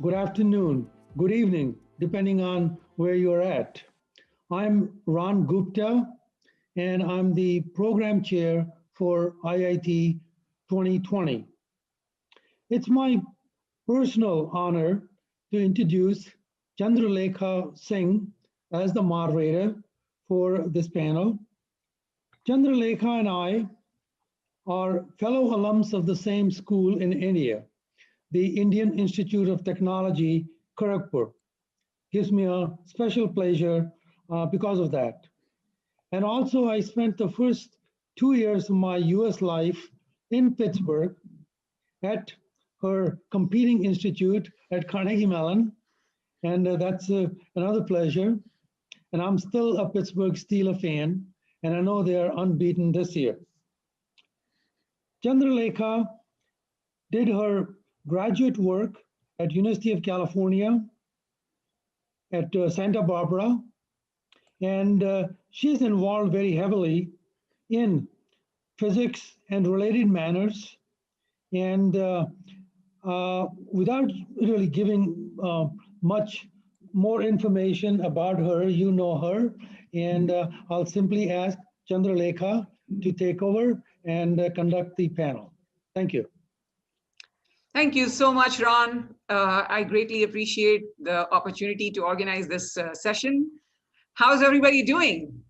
good afternoon, good evening, depending on where you're at. I'm Ron Gupta, and I'm the program chair for IIT 2020. It's my personal honor to introduce Chandralekha Singh as the moderator for this panel. Chandralekha and I are fellow alums of the same school in India, the Indian Institute of Technology, Kharagpur. Gives me a special pleasure because of that. And also, I spent the first 2 years of my US life in Pittsburgh at her competing institute at Carnegie Mellon. And that's another pleasure. And I'm still a Pittsburgh Steelers fan, and I know they are unbeaten this year. Chandralekha did her graduate work at University of California at Santa Barbara, and she's involved very heavily in physics and related matters. And without really giving much more information about her, you know her, and I'll simply ask Chandralekha to take over and conduct the panel. Thank you. Thank you so much, Ron. I greatly appreciate the opportunity to organize this session. How's everybody doing?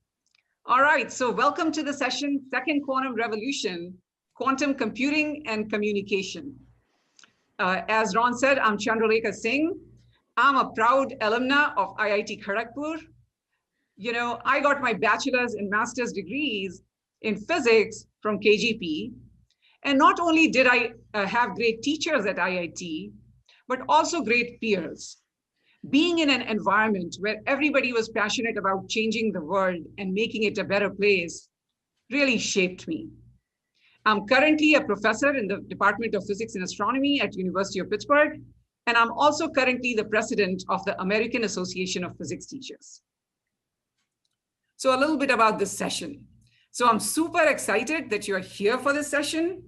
All right, so welcome to the session, Second Quantum Revolution, Quantum Computing and Communication. As Ron said, I'm Chandralekha Singh. I'm a proud alumna of IIT Kharagpur. You know, I got my bachelor's and master's degrees in physics from KGP. And not only did I have great teachers at IIT, but also great peers. Being in an environment where everybody was passionate about changing the world and making it a better place really shaped me. I'm currently a professor in the Department of Physics and Astronomy at University of Pittsburgh, and I'm also currently the president of the American Association of Physics Teachers. So a little bit about this session. So I'm super excited that you're here for this session.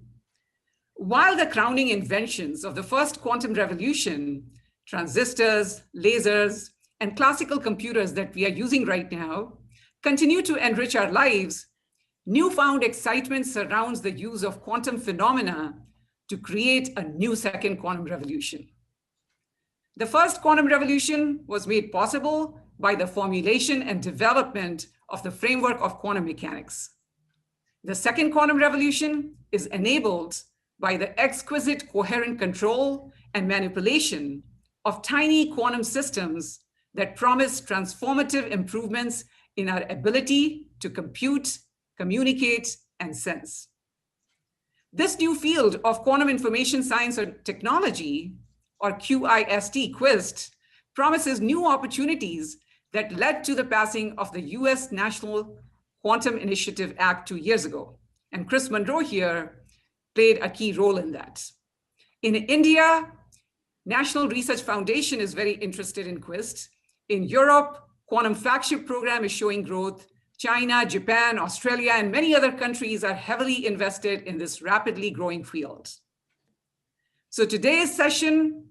While the crowning inventions of the first quantum revolution, transistors, lasers, and classical computers that we are using right now, continue to enrich our lives, newfound excitement surrounds the use of quantum phenomena to create a new second quantum revolution. The first quantum revolution was made possible by the formulation and development of the framework of quantum mechanics. The second quantum revolution is enabled by the exquisite coherent control and manipulation of tiny quantum systems that promise transformative improvements in our ability to compute, communicate, and sense. This new field of quantum information science and technology, or QIST, promises new opportunities that led to the passing of the US National Quantum Initiative Act 2 years ago. And Chris Monroe here played a key role in that. In India, National Research Foundation is very interested in QIST. In Europe, Quantum Flagship Program is showing growth. China, Japan, Australia, and many other countries are heavily invested in this rapidly growing field. So today's session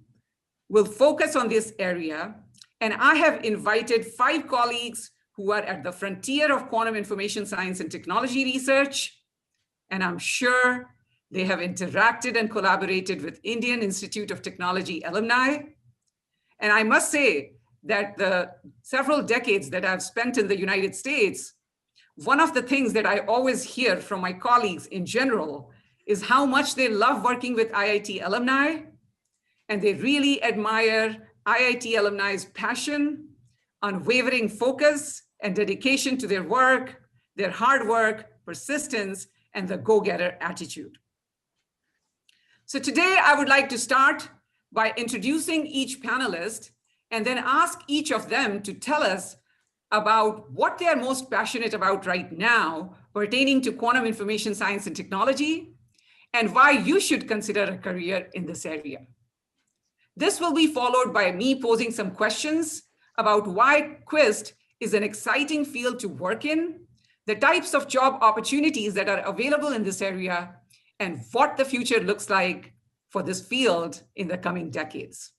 will focus on this area, and I have invited 5 colleagues who are at the frontier of quantum information science and technology research, and I'm sure they have interacted and collaborated with Indian Institute of Technology alumni. And I must say that the several decades that I've spent in the United States, one of the things that I always hear from my colleagues in general is how much they love working with IIT alumni, and they really admire IIT alumni's passion, unwavering focus, and dedication to their work, their hard work, persistence, and the go-getter attitude. So today I would like to start by introducing each panelist and then ask each of them to tell us about what they are most passionate about right now pertaining to quantum information science and technology, and why you should consider a career in this area. This will be followed by me posing some questions about why QIST is an exciting field to work in, the types of job opportunities that are available in this area, and what the future looks like for this field in the coming decades.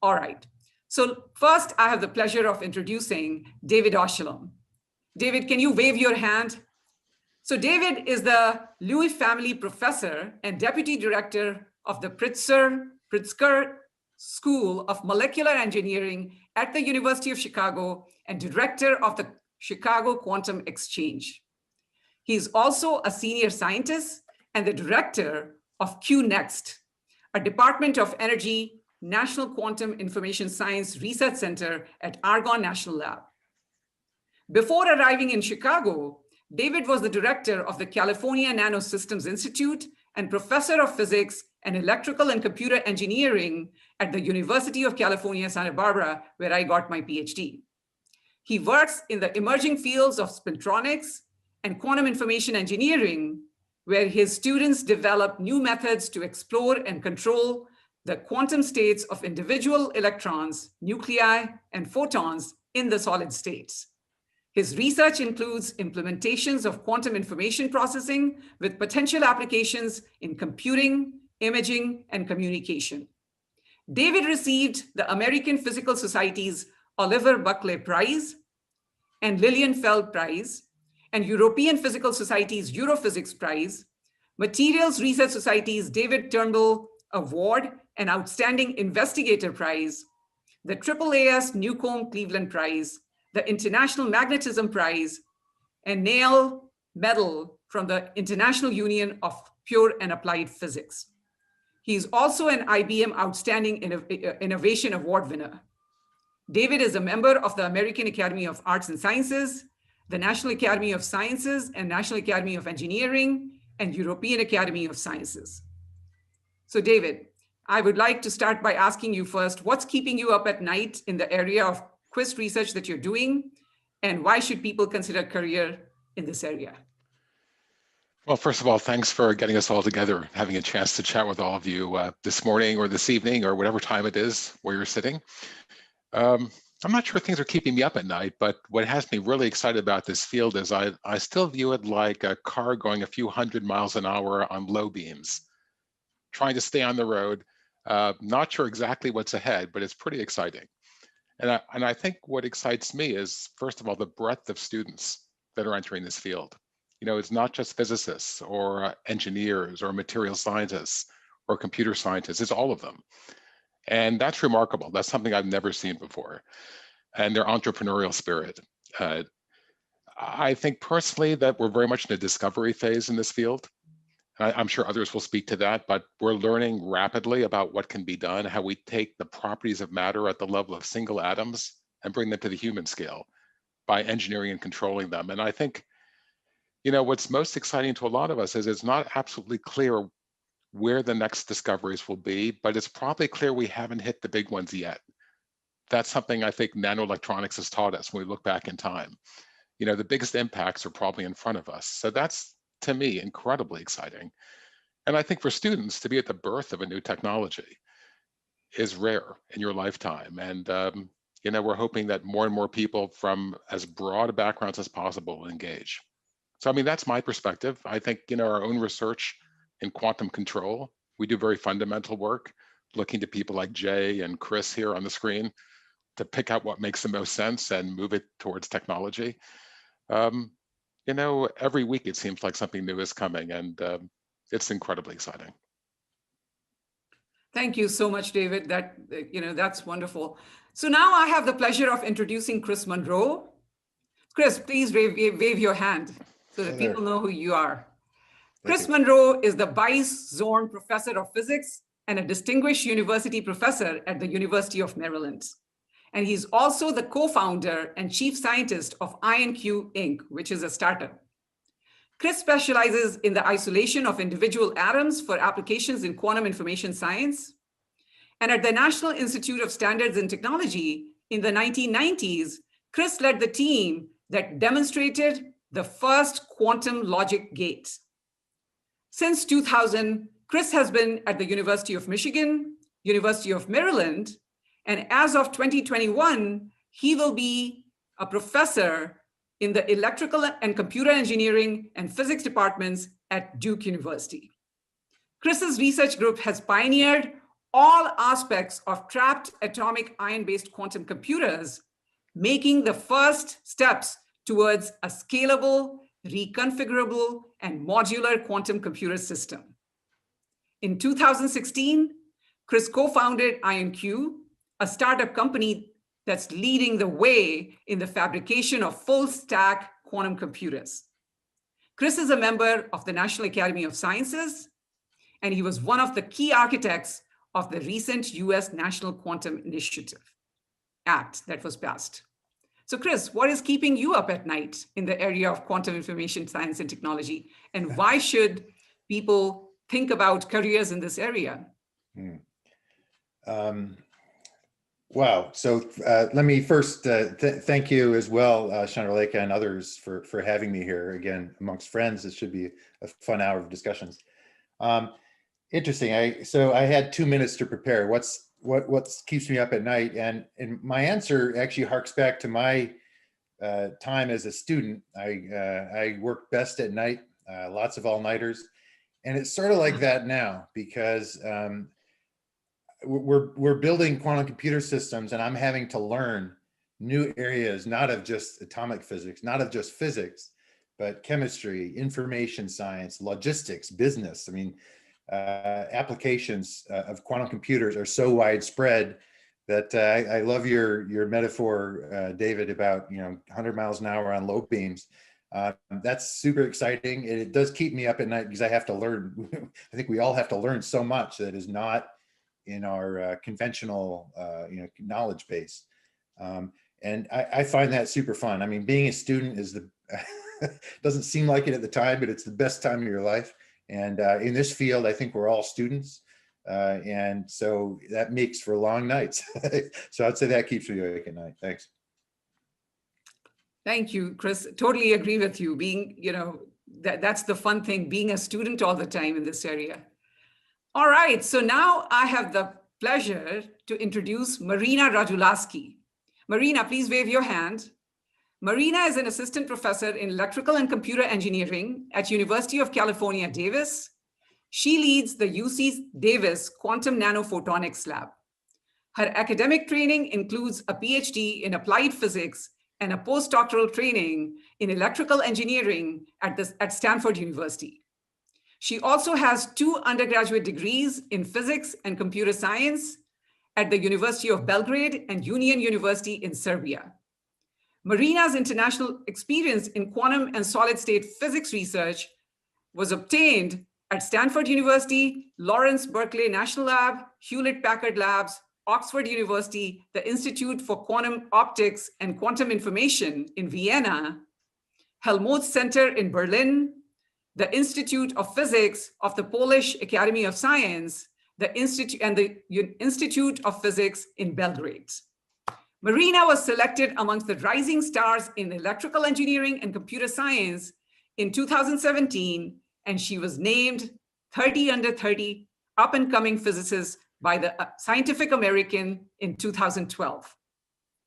All right. So first, I have the pleasure of introducing David Oshalom. David, can you wave your hand? So David is the Louis Family Professor and Deputy Director of the Pritzker School of Molecular Engineering at the University of Chicago and Director of the Chicago Quantum Exchange. He is also a senior scientist and the Director of QNext, a Department of Energy National Quantum Information Science Research Center at Argonne National Lab. Before arriving in Chicago, David was the director of the California Nanosystems Institute and professor of physics and electrical and computer engineering at the University of California, Santa Barbara, where I got my PhD. He works in the emerging fields of spintronics and quantum information engineering, where his students develop new methods to explore and control the quantum states of individual electrons, nuclei, and photons in the solid states. His research includes implementations of quantum information processing with potential applications in computing, imaging, and communication. David received the American Physical Society's Oliver Buckley Prize and Lilienfeld Prize, and European Physical Society's Europhysics Prize, Materials Research Society's David Turnbull Award and Outstanding Investigator Prize, the AAAS Newcomb Cleveland Prize, the International Magnetism Prize, and Neil Medal from the International Union of Pure and Applied Physics. He is also an IBM Outstanding Innovation Award winner. David is a member of the American Academy of Arts and Sciences, the National Academy of Sciences and National Academy of Engineering, and European Academy of Sciences. So David, I would like to start by asking you first, what's keeping you up at night in the area of quiz research that you're doing, and why should people consider a career in this area? Well, first of all, thanks for getting us all together, having a chance to chat with all of you this morning or this evening or whatever time it is where you're sitting. I'm not sure things are keeping me up at night, but what has me really excited about this field is I still view it like a car going a few hundred miles an hour on low beams, trying to stay on the road. Not sure exactly what's ahead, but it's pretty exciting. And I think what excites me is, first of all, the breadth of students that are entering this field. You know, it's not just physicists or engineers or material scientists or computer scientists, it's all of them. And that's remarkable. That's something I've never seen before. And their entrepreneurial spirit. I think personally that we're very much in a discovery phase in this field. I'm sure others will speak to that, but we're learning rapidly about what can be done, how we take the properties of matter at the level of single atoms and bring them to the human scale by engineering and controlling them. And I think, you know, what's most exciting to a lot of us is it's not absolutely clear where the next discoveries will be, but it's probably clear we haven't hit the big ones yet. That's something I think nanoelectronics has taught us when we look back in time. You know, the biggest impacts are probably in front of us. So that's, to me, incredibly exciting. And I think for students to be at the birth of a new technology is rare in your lifetime. And, you know, we're hoping that more and more people from as broad a backgrounds as possible will engage. So, I mean, that's my perspective. I think, you know, our own research in quantum control, we do very fundamental work, looking to people like Jay and Chris here on the screen to pick out what makes the most sense and move it towards technology. You know, every week it seems like something new is coming, and it's incredibly exciting. Thank you so much, David. That, you know, that's wonderful. So now I have the pleasure of introducing Chris Monroe. Chris, please wave your hand so that people know who you are. Chris Monroe is the Vice Zorn Professor of Physics and a Distinguished University Professor at the University of Maryland. And he's also the co-founder and chief scientist of IonQ Inc., which is a startup. Chris specializes in the isolation of individual atoms for applications in quantum information science. And at the National Institute of Standards and Technology in the 1990s, Chris led the team that demonstrated the first quantum logic gate. Since 2000, Chris has been at the University of Michigan, University of Maryland, and as of 2021, he will be a professor in the electrical and computer engineering and physics departments at Duke University. Chris's research group has pioneered all aspects of trapped atomic ion-based quantum computers, making the first steps towards a scalable, reconfigurable, and modular quantum computer system. In 2016, Chris co-founded IonQ, a startup company that's leading the way in the fabrication of full-stack quantum computers. Chris is a member of the National Academy of Sciences, and he was one of the key architects of the recent US National Quantum Initiative Act that was passed. So Chris, what is keeping you up at night in the area of quantum information science and technology? And why should people think about careers in this area? Wow. So let me first thank you as well, Chandralekha and others for having me here. Again, amongst friends, it should be a fun hour of discussions. Interesting. So I had 2 minutes to prepare. What keeps me up at night? And my answer actually harks back to my time as a student. I work best at night, lots of all-nighters. And it's sort of like that now because we're building quantum computer systems and I'm having to learn new areas, not of just atomic physics, not of just physics, but chemistry, information science, logistics, business. I mean, applications of quantum computers are so widespread that I love your metaphor, David, about 100 miles an hour on low beams. That's super exciting. And it does keep me up at night because I have to learn. I think we all have to learn so much that is not in our conventional knowledge base. And I find that super fun. I mean, being a student is doesn't seem like it at the time, but it's the best time of your life. And in this field, I think we're all students. And so that makes for long nights. So I'd say that keeps me awake at night. Thanks. Thank you, Chris. Totally agree with you. Being, that's the fun thing, being a student all the time in this area. All right, so now I have the pleasure to introduce Marina Radulawski. Marina, please wave your hand. Marina is an assistant professor in electrical and computer engineering at University of California, Davis. She leads the UC Davis Quantum Nanophotonics Lab. Her academic training includes a PhD in applied physics and a postdoctoral training in electrical engineering at Stanford University. She also has 2 undergraduate degrees in physics and computer science at the University of Belgrade and Union University in Serbia. Marina's international experience in quantum and solid-state physics research was obtained at Stanford University, Lawrence Berkeley National Lab, Hewlett-Packard Labs, Oxford University, the Institute for Quantum Optics and Quantum Information in Vienna, Helmholtz Center in Berlin, the Institute of Physics of the Polish Academy of Science, the Institute of Physics in Belgrade. Marina was selected amongst the rising stars in electrical engineering and computer science in 2017, and she was named 30 under 30 up-and-coming physicist by the Scientific American in 2012.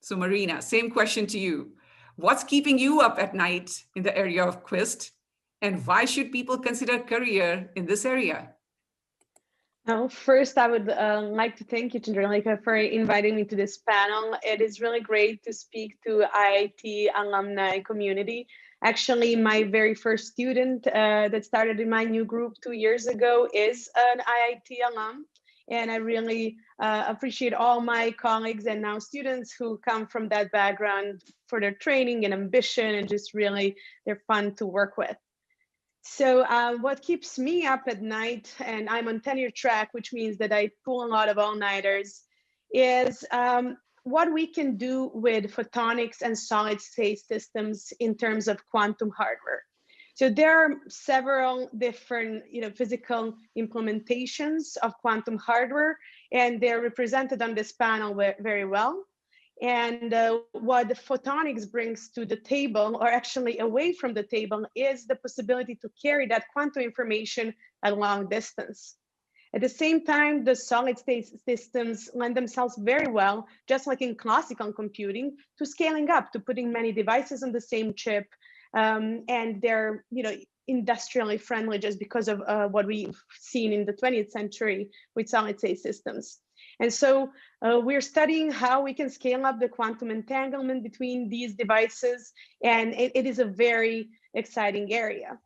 So Marina, same question to you. What's keeping you up at night in the area of QUIST? And why should people consider career in this area? Well, first, I would like to thank you, Chandralekha, for inviting me to this panel. It is really great to speak to IIT alumni community. Actually, my very first student that started in my new group 2 years ago is an IIT alum. And I really appreciate all my colleagues and now students who come from that background for their training and ambition, and just really, they're fun to work with. So what keeps me up at night, and I'm on tenure track, which means that I pull a lot of all-nighters, is what we can do with photonics and solid-state systems in terms of quantum hardware. So there are several different physical implementations of quantum hardware, and they're represented on this panel very well. And what the photonics brings to the table, or actually away from the table, is the possibility to carry that quantum information a long distance. At the same time, the solid-state systems lend themselves very well, just like in classical computing, to scaling up, to putting many devices on the same chip. And they're industrially friendly just because of what we've seen in the 20th century with solid state systems. And so we're studying how we can scale up the quantum entanglement between these devices, and it is a very exciting area.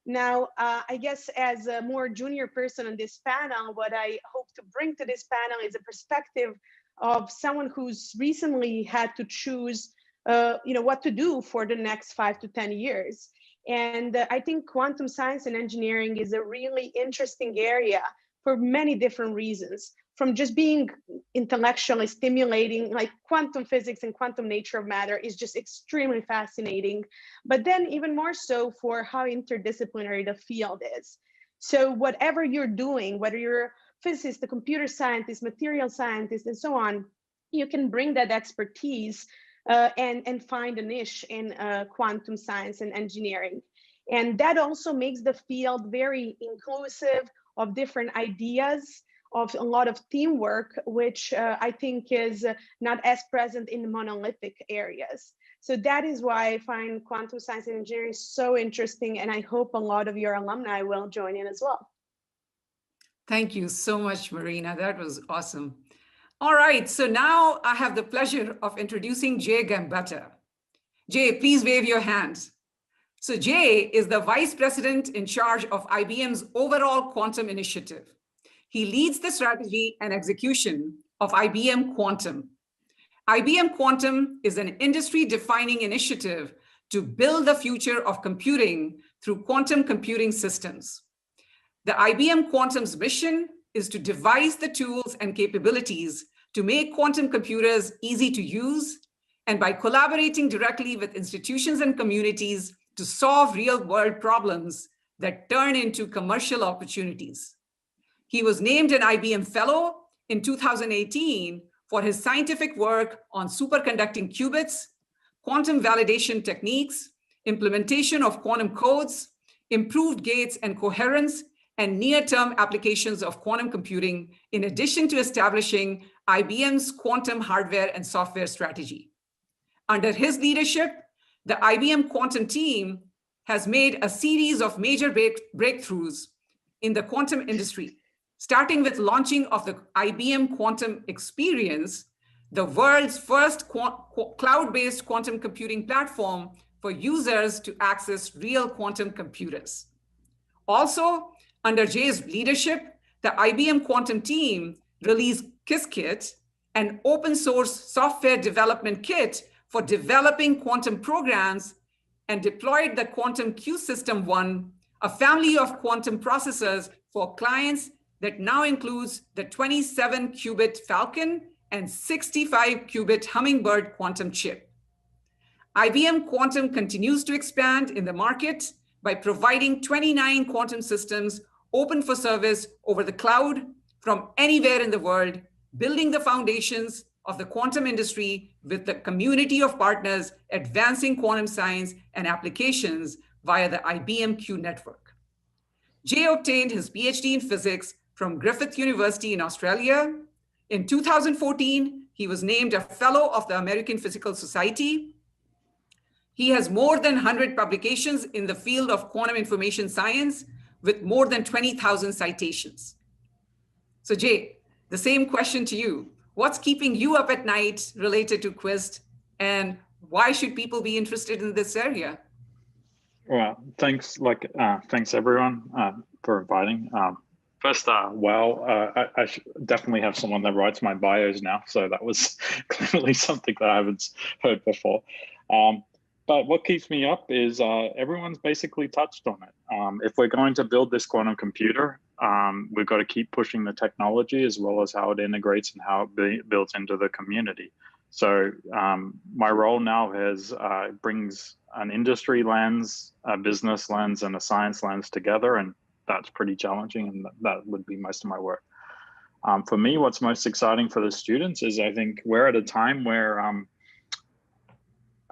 Now, I guess as a more junior person on this panel, what I hope to bring to this panel is a perspective of someone who's recently had to choose what to do for the next 5 to 10 years. And I think quantum science and engineering is a really interesting area for many different reasons, from just being intellectually stimulating, like quantum physics and quantum nature of matter is just extremely fascinating, but then even more so for how interdisciplinary the field is. So whatever you're doing, whether you're a physicist, a computer scientist, material scientist, and so on, you can bring that expertise and find a niche in quantum science and engineering. And that also makes the field very inclusive of different ideas, of a lot of teamwork, which I think is not as present in the monolithic areas. So that is why I find quantum science and engineering so interesting, and I hope a lot of your alumni will join in as well. Thank you so much, Marina. That was awesome. All right, so now I have the pleasure of introducing Jay Gambetta. Jay, please wave your hands. So Jay is the Vice President in charge of IBM's overall quantum initiative. He leads the strategy and execution of IBM Quantum. IBM Quantum is an industry-defining initiative to build the future of computing through quantum computing systems. The IBM Quantum's mission is to devise the tools and capabilities to make quantum computers easy to use, and by collaborating directly with institutions and communities to solve real-world problems that turn into commercial opportunities. He was named an IBM Fellow in 2018 for his scientific work on superconducting qubits, quantum validation techniques, implementation of quantum codes, improved gates and coherence, and near-term applications of quantum computing, in addition to establishing IBM's quantum hardware and software strategy. Under his leadership, the IBM Quantum team has made a series of major breakthroughs in the quantum industry, starting with launching of the IBM Quantum Experience, the world's first cloud-based quantum computing platform for users to access real quantum computers. Also, under Jay's leadership, the IBM Quantum team released Qiskit, an open source software development kit for developing quantum programs, and deployed the Quantum Q System 1, a family of quantum processors for clients that now includes the 27-qubit Falcon and 65-qubit Hummingbird quantum chip. IBM Quantum continues to expand in the market by providing 29 quantum systems open for service over the cloud from anywhere in the world, building the foundations of the quantum industry with the community of partners advancing quantum science and applications via the IBM Q network. Jay obtained his PhD in physics from Griffith University in Australia. In 2014, he was named a Fellow of the American Physical Society. He has more than 100 publications in the field of quantum information science with more than 20,000 citations. So Jay, the same question to you. What's keeping you up at night related to Quist, and why should people be interested in this area? Well, thanks everyone for inviting. First, I definitely have someone that writes my bios now, so that was clearly something that I haven't heard before. But what keeps me up is everyone's basically touched on it. If we're going to build this quantum computer, we've got to keep pushing the technology as well as how it integrates and how it builds into the community. So my role now brings an industry lens, a business lens, and a science lens together, and that's pretty challenging, and that would be most of my work. For me, what's most exciting for the students is I think we're at a time where,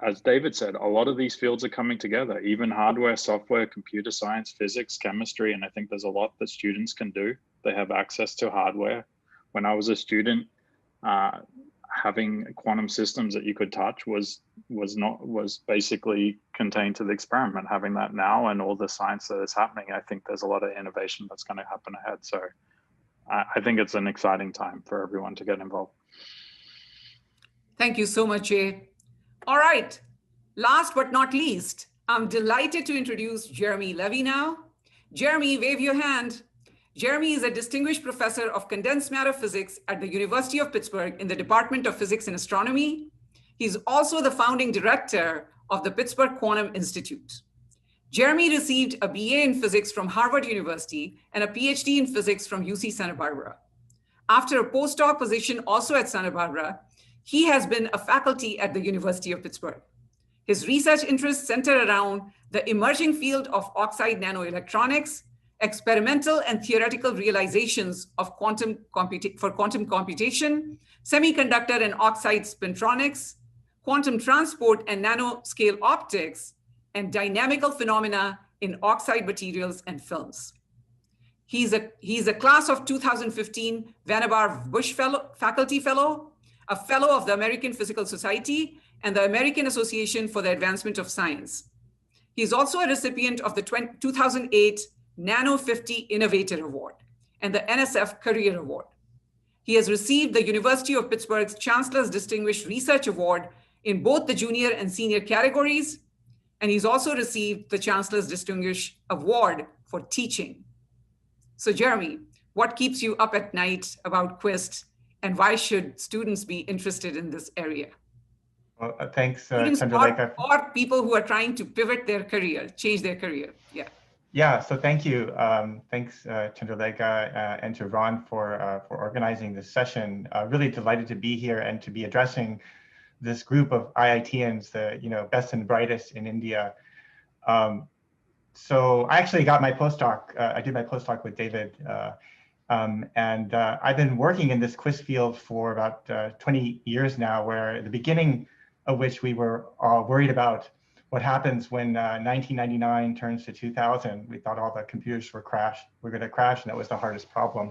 as David said, a lot of these fields are coming together, even hardware, software, computer science, physics, chemistry, and I think there's a lot that students can do. They have access to hardware. When I was a student, having quantum systems that you could touch was basically contained to the experiment. Having that now and all the science that is happening, I think there's a lot of innovation that's going to happen ahead. So I think it's an exciting time for everyone to get involved. Thank you so much, Jay. All right, last but not least, I'm delighted to introduce Jeremy Levy now. Jeremy, wave your hand. Jeremy is a distinguished professor of condensed matter physics at the University of Pittsburgh in the Department of Physics and Astronomy. He's also the founding director of the Pittsburgh Quantum Institute. Jeremy received a BA in physics from Harvard University and a PhD in physics from UC Santa Barbara. After a postdoc position also at Santa Barbara, he has been a faculty at the University of Pittsburgh. His research interests center around the emerging field of oxide nanoelectronics, experimental and theoretical realizations of quantum computation, semiconductor and oxide spintronics, quantum transport and nanoscale optics, and dynamical phenomena in oxide materials and films. He's a class of 2015 Vannevar Bush Faculty Fellow, a Fellow of the American Physical Society and the American Association for the Advancement of Science. He's also a recipient of the 2008 Nano 50 Innovator Award and the NSF Career Award. He has received the University of Pittsburgh's Chancellor's Distinguished Research Award in both the junior and senior categories, and he's also received the Chancellor's Distinguished Award for teaching. So Jeremy, what keeps you up at night about Quist, and why should students be interested in this area? Well, thanks, Chandralekha. Or people who are trying to pivot their career, change their career, yeah. Yeah, so thank you. Thanks, Chandralekha, and to Ron for organizing this session. Really delighted to be here and to be addressing this group of IITians, the best and brightest in India. So I actually got my postdoc. I did my postdoc with David, and I've been working in this quiz field for about 20 years now, where at the beginning of which we were worried about what happens when 1999 turns to 2000. We thought all the computers were going to crash, and that was the hardest problem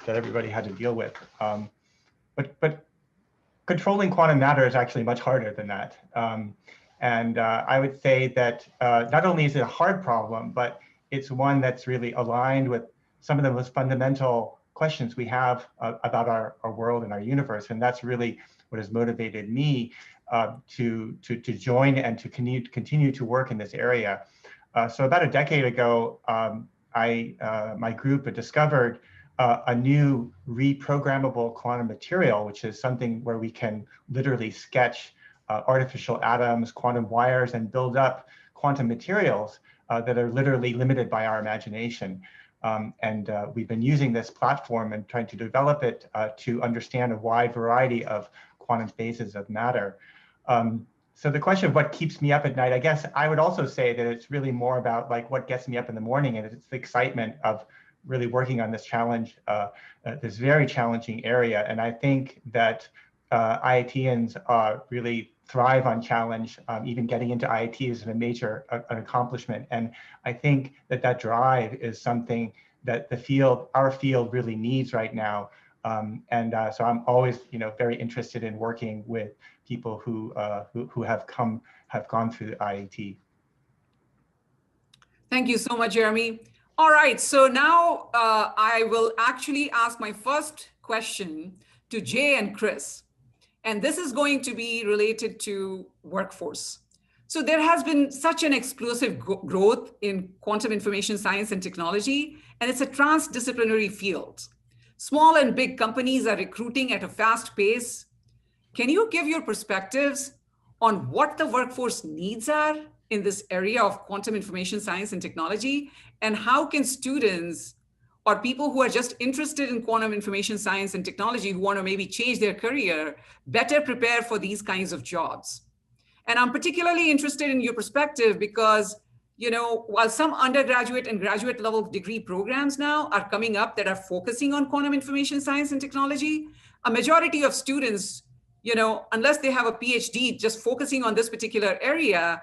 that everybody had to deal with. But controlling quantum matter is actually much harder than that. And I would say that not only is it a hard problem, but it's one that's really aligned with some of the most fundamental questions we have about our world and our universe. And that's really what has motivated me to join and to continue to work in this area. So about a decade ago, my group had discovered a new reprogrammable quantum material, which is something where we can literally sketch artificial atoms, quantum wires, and build up quantum materials that are literally limited by our imagination. And we've been using this platform and trying to develop it to understand a wide variety of quantum phases of matter. So the question of what keeps me up at night, I guess I would also say that it's really more about like what gets me up in the morning, and it's the excitement of really working on this challenge, this very challenging area. And I think that IITians really thrive on challenge. Even getting into IIT is a major accomplishment. And I think that that drive is something that our field really needs right now. So I'm always, very interested in working with people who have gone through IIT. Thank you so much, Jeremy. All right, so now I will actually ask my first question to Jay and Chris. And this is going to be related to workforce. So there has been such an explosive growth in quantum information science and technology, and it's a transdisciplinary field. Small and big companies are recruiting at a fast pace. Can you give your perspectives on what the workforce needs are in this area of quantum information science and technology? And how can students or people who are just interested in quantum information science and technology who want to maybe change their career better prepare for these kinds of jobs? And I'm particularly interested in your perspective because, while some undergraduate and graduate level degree programs now are coming up that are focusing on quantum information science and technology, a majority of students, unless they have a PhD just focusing on this particular area,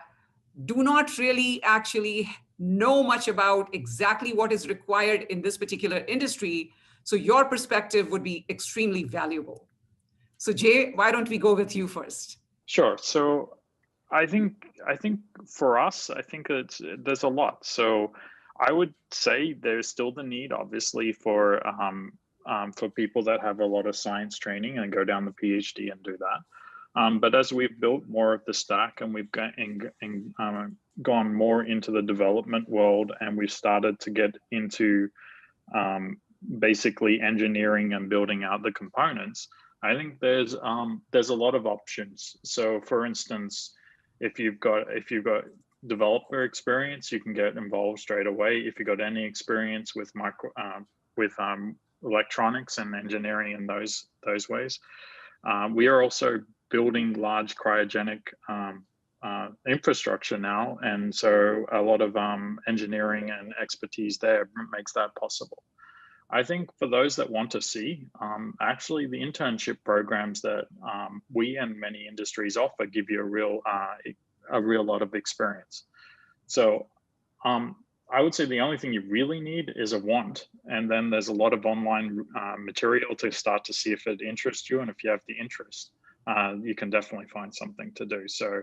do not really actually know much about exactly what is required in this particular industry. So your perspective would be extremely valuable. So Jay, why don't we go with you first? Sure. So I think for us, I think there's a lot. So I would say there's still the need, obviously, for people that have a lot of science training and go down the PhD and do that. But as we've built more of the stack and we've gone more into the development world, and we've started to get into basically engineering and building out the components, I think there's a lot of options. So for instance, if you've got developer experience, you can get involved straight away. If you've got any experience with electronics and engineering in those ways. We are also building large cryogenic infrastructure now, and so a lot of engineering and expertise there makes that possible. I think for those that want to see, actually the internship programs that we and many industries offer give you a real lot of experience. So I would say the only thing you really need is a want, and then there's a lot of online material to start to see if it interests you, and if you have the interest, you can definitely find something to do. So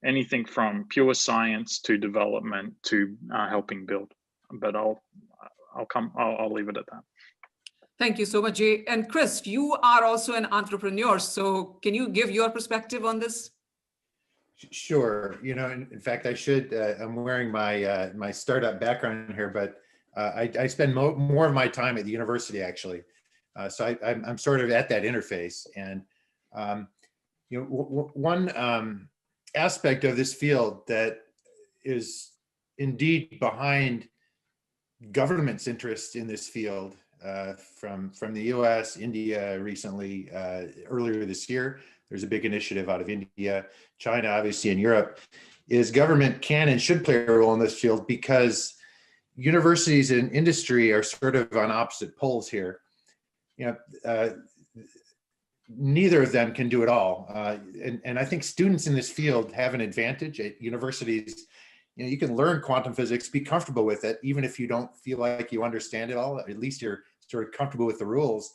anything from pure science to development to helping build. But I'll leave it at that. Thank you so much, Jay. And Chris, you are also an entrepreneur. So can you give your perspective on this? Sure. You know, in fact, I should. I'm wearing my my startup background here, but I spend more of my time at the university actually. So I'm sort of at that interface, and you know, one aspect of this field that is indeed behind government's interest in this field from the US, India recently, earlier this year. There's a big initiative out of India, China, obviously, and Europe, is government can and should play a role in this field, because universities and industry are sort of on opposite poles here. You know, neither of them can do it all. And I think students in this field have an advantage at universities. You know, you can learn quantum physics, be comfortable with it, even if you don't feel like you understand it all. At least you're sort of comfortable with the rules.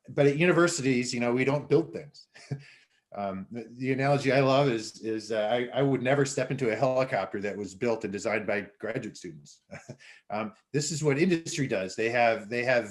But at universities, you know, we don't build things. The analogy I love is I would never step into a helicopter that was built and designed by graduate students. This is what industry does. They have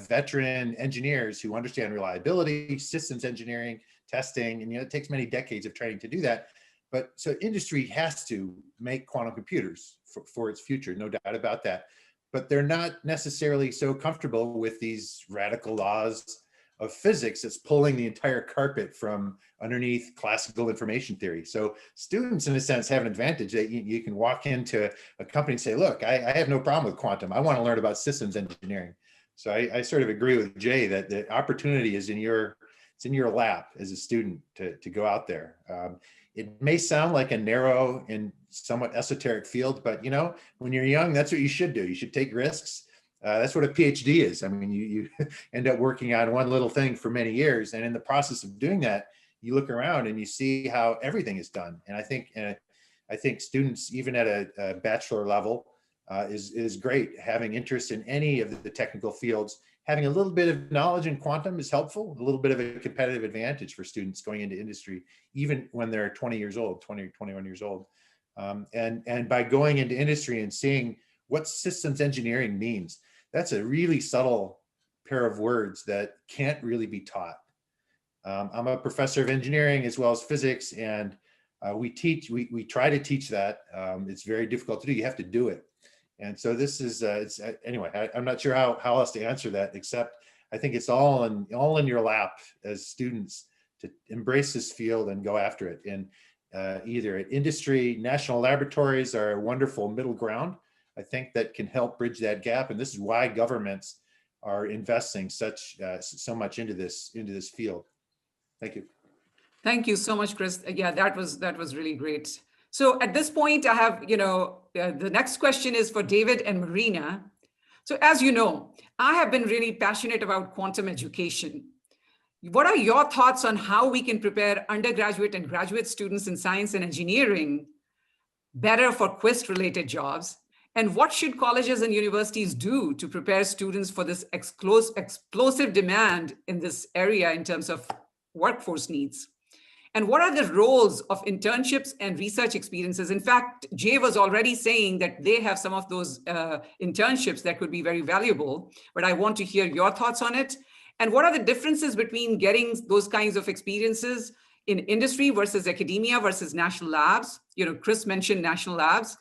veteran engineers who understand reliability, systems engineering, testing, and you know, it takes many decades of training to do that. But so industry has to make quantum computers for its future, no doubt about that. But they're not necessarily so comfortable with these radical laws of physics that's pulling the entire carpet from underneath classical information theory. So students, in a sense, have an advantage that you can walk into a company and say, look, I have no problem with quantum. I want to learn about systems engineering. So I sort of agree with Jay that the opportunity is in your lap as a student to go out there. It may sound like a narrow and somewhat esoteric field, but you know, when you're young, that's what you should do. You should take risks. That's what a PhD is. I mean, you end up working on one little thing for many years, and in the process of doing that, you look around and you see how everything is done. And I think students, even at a bachelor level, is great. Having interest in any of the technical fields, having a little bit of knowledge in quantum is helpful. A little bit of a competitive advantage for students going into industry, even when they're 20 years old, 20 or 21 years old. And by going into industry and seeing what systems engineering means, that's a really subtle pair of words that can't really be taught. I'm a professor of engineering as well as physics, and we try to teach that. It's very difficult to do. You have to do it. And so this is, anyway, I'm not sure how else to answer that, except I think it's all in your lap as students to embrace this field and go after it. And either at industry, national laboratories are a wonderful middle ground, I think, that can help bridge that gap. And this is why governments are investing so much into this field. Thank you. Thank you so much, Chris. Yeah, that was really great. So at this point, I have, the next question is for David and Marina. So as you know, I have been really passionate about quantum education. What are your thoughts on how we can prepare undergraduate and graduate students in science and engineering better for QUIST-related jobs? And what should colleges and universities do to prepare students for this explosive demand in this area in terms of workforce needs? And what are the roles of internships and research experiences? In fact, Jay was already saying that they have some of those internships that could be very valuable, but I want to hear your thoughts on it. And what are the differences between getting those kinds of experiences in industry versus academia versus national labs? You know, Chris mentioned national labs.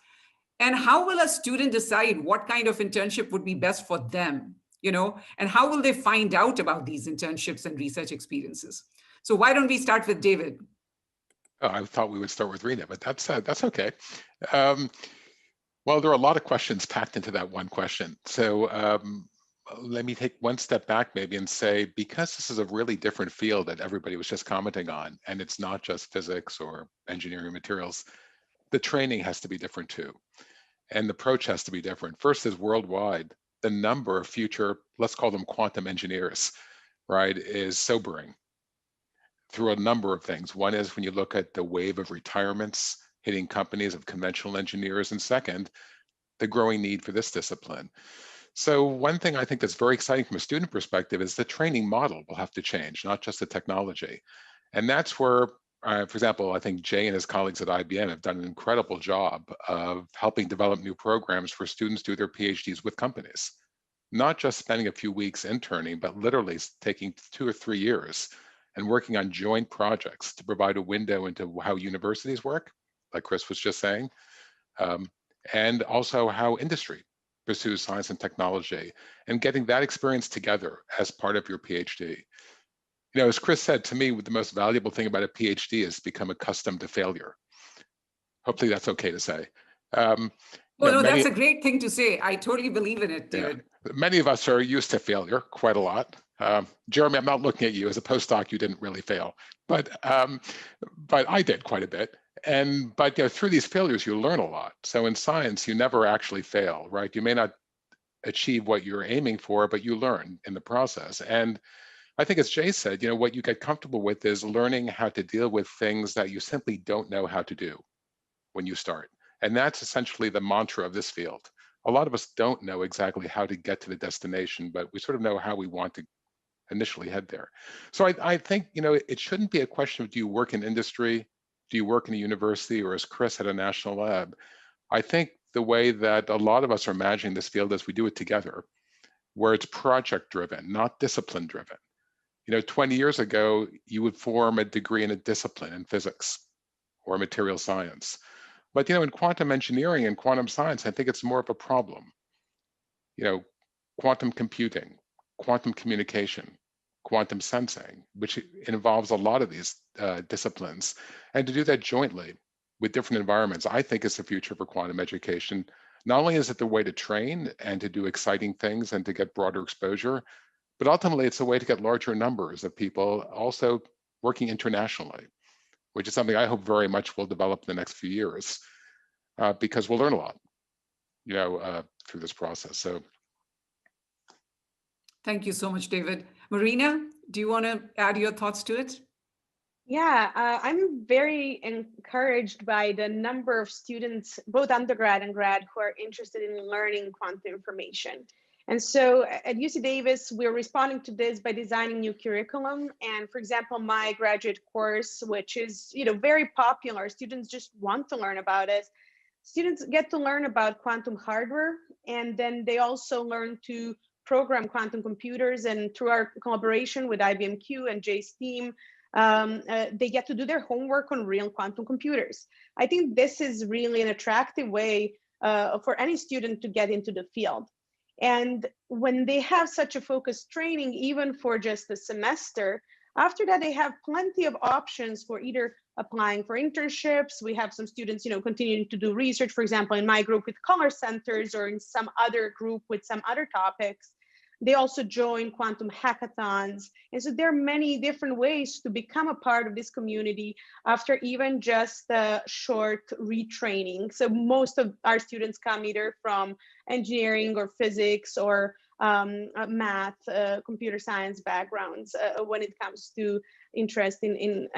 And how will a student decide what kind of internship would be best for them? You know, and how will they find out about these internships and research experiences? So why don't we start with David? Oh, I thought we would start with Rena, but that's okay. Well, there are a lot of questions packed into that one question. So let me take one step back maybe and say, because this is a really different field that everybody was just commenting on, and it's not just physics or engineering materials, the training has to be different too. And the approach has to be different. First is worldwide, the number of future, let's call them quantum engineers, right, is sobering through a number of things. One is when you look at the wave of retirements hitting companies of conventional engineers, and second, the growing need for this discipline. So one thing I think that's very exciting from a student perspective is the training model will have to change, not just the technology. And that's where, for example, I think Jay and his colleagues at IBM have done an incredible job of helping develop new programs for students to do their PhDs with companies. Not just spending a few weeks interning, but literally taking 2 or 3 years and working on joint projects to provide a window into how universities work, like Chris was just saying, and also how industry pursues science and technology, and getting that experience together as part of your PhD. You know, as Chris said, to me, the most valuable thing about a PhD is become accustomed to failure. Hopefully that's okay to say. That's a great thing to say. I totally believe in it, David. Yeah. Many of us are used to failure quite a lot. Jeremy, I'm not looking at you. As a postdoc, you didn't really fail, but I did quite a bit. But you know, through these failures, you learn a lot. So in science, you never actually fail, right? You may not achieve what you're aiming for, but you learn in the process. And I think, as Jay said, you know, what you get comfortable with is learning how to deal with things that you simply don't know how to do when you start. And that's essentially the mantra of this field. A lot of us don't know exactly how to get to the destination, but we sort of know how we want to initially head there. So I think, you know, it shouldn't be a question of do you work in industry, do you work in a university, or as Chris at a national lab. I think the way that a lot of us are imagining this field is we do it together, where it's project driven, not discipline driven. You know, 20 years ago, you would form a degree in a discipline in physics or material science. But, you know, in quantum engineering and quantum science, I think it's more of a problem. You know, quantum computing, quantum communication, quantum sensing, which involves a lot of these disciplines. And to do that jointly with different environments, I think is the future for quantum education. Not only is it the way to train and to do exciting things and to get broader exposure, but ultimately it's a way to get larger numbers of people also working internationally, which is something I hope very much will develop in the next few years, because we'll learn a lot, you know, through this process. So, thank you so much, David. Marina, do you want to add your thoughts to it? Yeah, I'm very encouraged by the number of students, both undergrad and grad, who are interested in learning quantum information. And so at UC Davis, we're responding to this by designing new curriculum. And for example, my graduate course, which is, you know, very popular, students just want to learn about it. Students get to learn about quantum hardware, and then they also learn to program quantum computers. And through our collaboration with IBM-Q and Jay's team, they get to do their homework on real quantum computers. I think this is really an attractive way for any student to get into the field. And when they have such a focused training, even for just a semester, after that, they have plenty of options for either applying for internships. We have some students, you know, continuing to do research, for example, in my group with color centers, or in some other group with some other topics. They also join quantum hackathons. And so there are many different ways to become a part of this community after even just a short retraining. So most of our students come either from engineering or physics or math, computer science backgrounds when it comes to interest in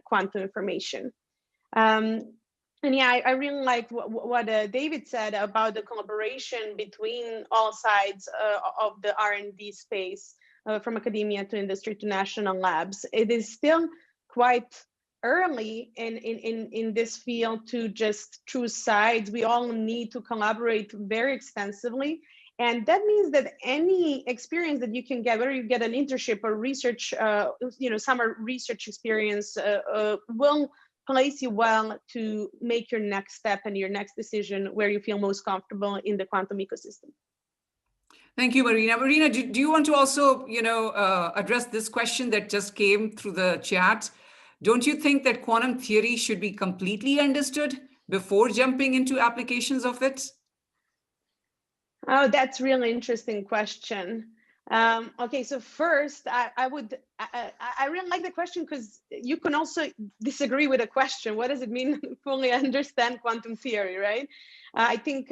quantum information. And yeah, I really liked what David said about the collaboration between all sides of the R&D space from academia to industry to national labs. It is still quite early in this field to just choose sides. We all need to collaborate very extensively. And that means that any experience that you can get, whether you get an internship or research, summer research experience, will place you well to make your next step and your next decision where you feel most comfortable in the quantum ecosystem. Thank you, Marina. Marina, do you want to also, address this question that just came through the chat? Don't you think that quantum theory should be completely understood before jumping into applications of it? Oh, that's really interesting question. Okay, so first, I really like the question because you can also disagree with the question. What does it mean fully understand quantum theory, right? I think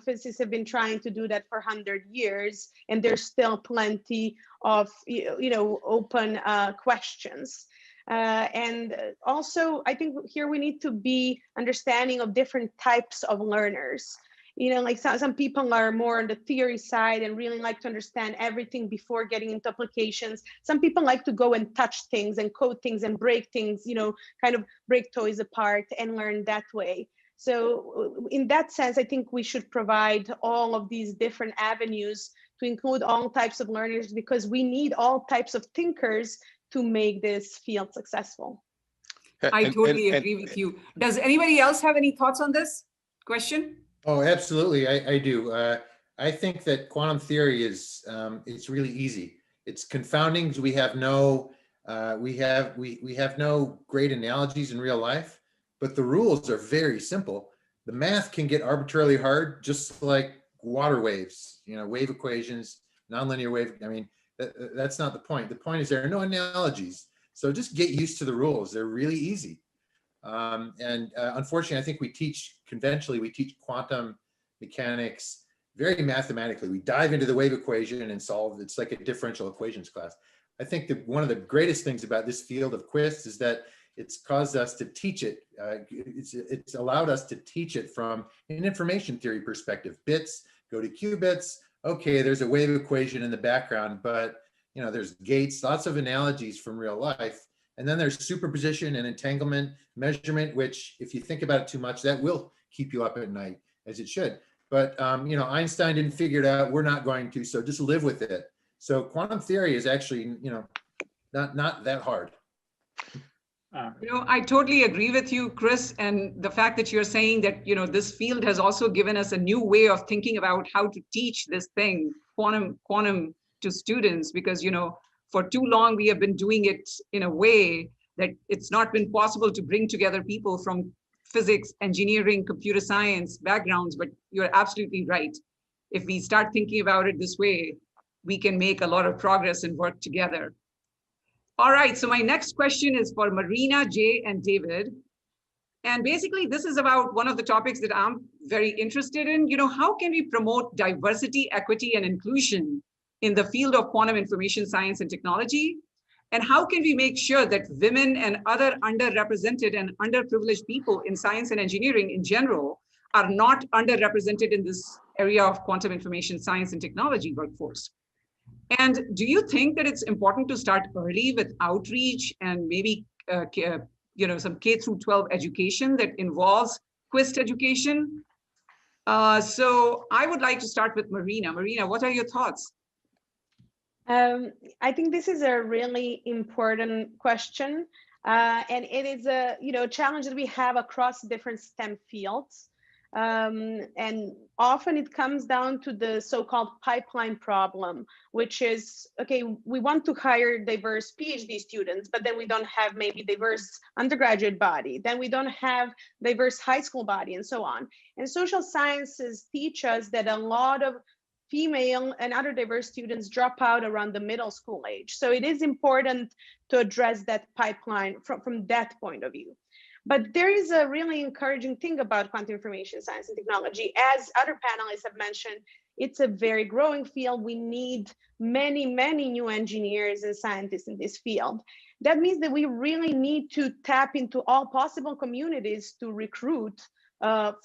physicists have been trying to do that for 100 years, and there's still plenty of open questions. And also, I think here we need to be understanding of different types of learners. Like some people are more on the theory side and really like to understand everything before getting into applications. Some people like to go and touch things and code things and break things, kind of break toys apart and learn that way. So in that sense, I think we should provide all of these different avenues to include all types of learners, because we need all types of thinkers to make this field successful. I totally agree with you. Does anybody else have any thoughts on this question? Oh, absolutely. I do. I think that quantum theory is it's really easy. It's confounding because we have no great analogies in real life, but the rules are very simple. The math can get arbitrarily hard, just like water waves, wave equations, nonlinear wave. I mean, that's not the point. The point is there are no analogies. So just get used to the rules. They're really easy. Unfortunately, I think we teach quantum mechanics very mathematically. We dive into the wave equation and solve. It's like a differential equations class. I think that one of the greatest things about this field of QUIST is that it's caused us to teach it. It's allowed us to teach it from an information theory perspective. Bits go to qubits. Okay, there's a wave equation in the background, but there's gates, lots of analogies from real life. And then there's superposition and entanglement measurement, which if you think about it too much, that will keep you up at night, as it should. But Einstein didn't figure it out. We're not going to, so just live with it. So quantum theory is actually, not that hard. I totally agree with you, Chris. And the fact that you're saying that, this field has also given us a new way of thinking about how to teach this thing, quantum to students, because, for too long, we have been doing it in a way that it's not been possible to bring together people from physics, engineering, computer science backgrounds. But you're absolutely right. If we start thinking about it this way, we can make a lot of progress and work together. All right, so my next question is for Marina, Jay, and David. And basically, this is about one of the topics that I'm very interested in. How can we promote diversity, equity, and inclusion in the field of quantum information science and technology? And how can we make sure that women and other underrepresented and underprivileged people in science and engineering in general are not underrepresented in this area of quantum information science and technology workforce? And do you think that it's important to start early with outreach and maybe some K through 12 education that involves QUIST education? So I would like to start with Marina. Marina, what are your thoughts? I think this is a really important question, and it is a challenge that we have across different STEM fields. And often it comes down to the so-called pipeline problem, which is, okay, we want to hire diverse PhD students, but then we don't have maybe diverse undergraduate body, then we don't have diverse high school body, and so on. And social sciences teach us that a lot of female and other diverse students drop out around the middle school age. So it is important to address that pipeline from that point of view. But there is a really encouraging thing about quantum information science and technology. As other panelists have mentioned, it's a very growing field. We need many, many new engineers and scientists in this field. That means that we really need to tap into all possible communities to recruit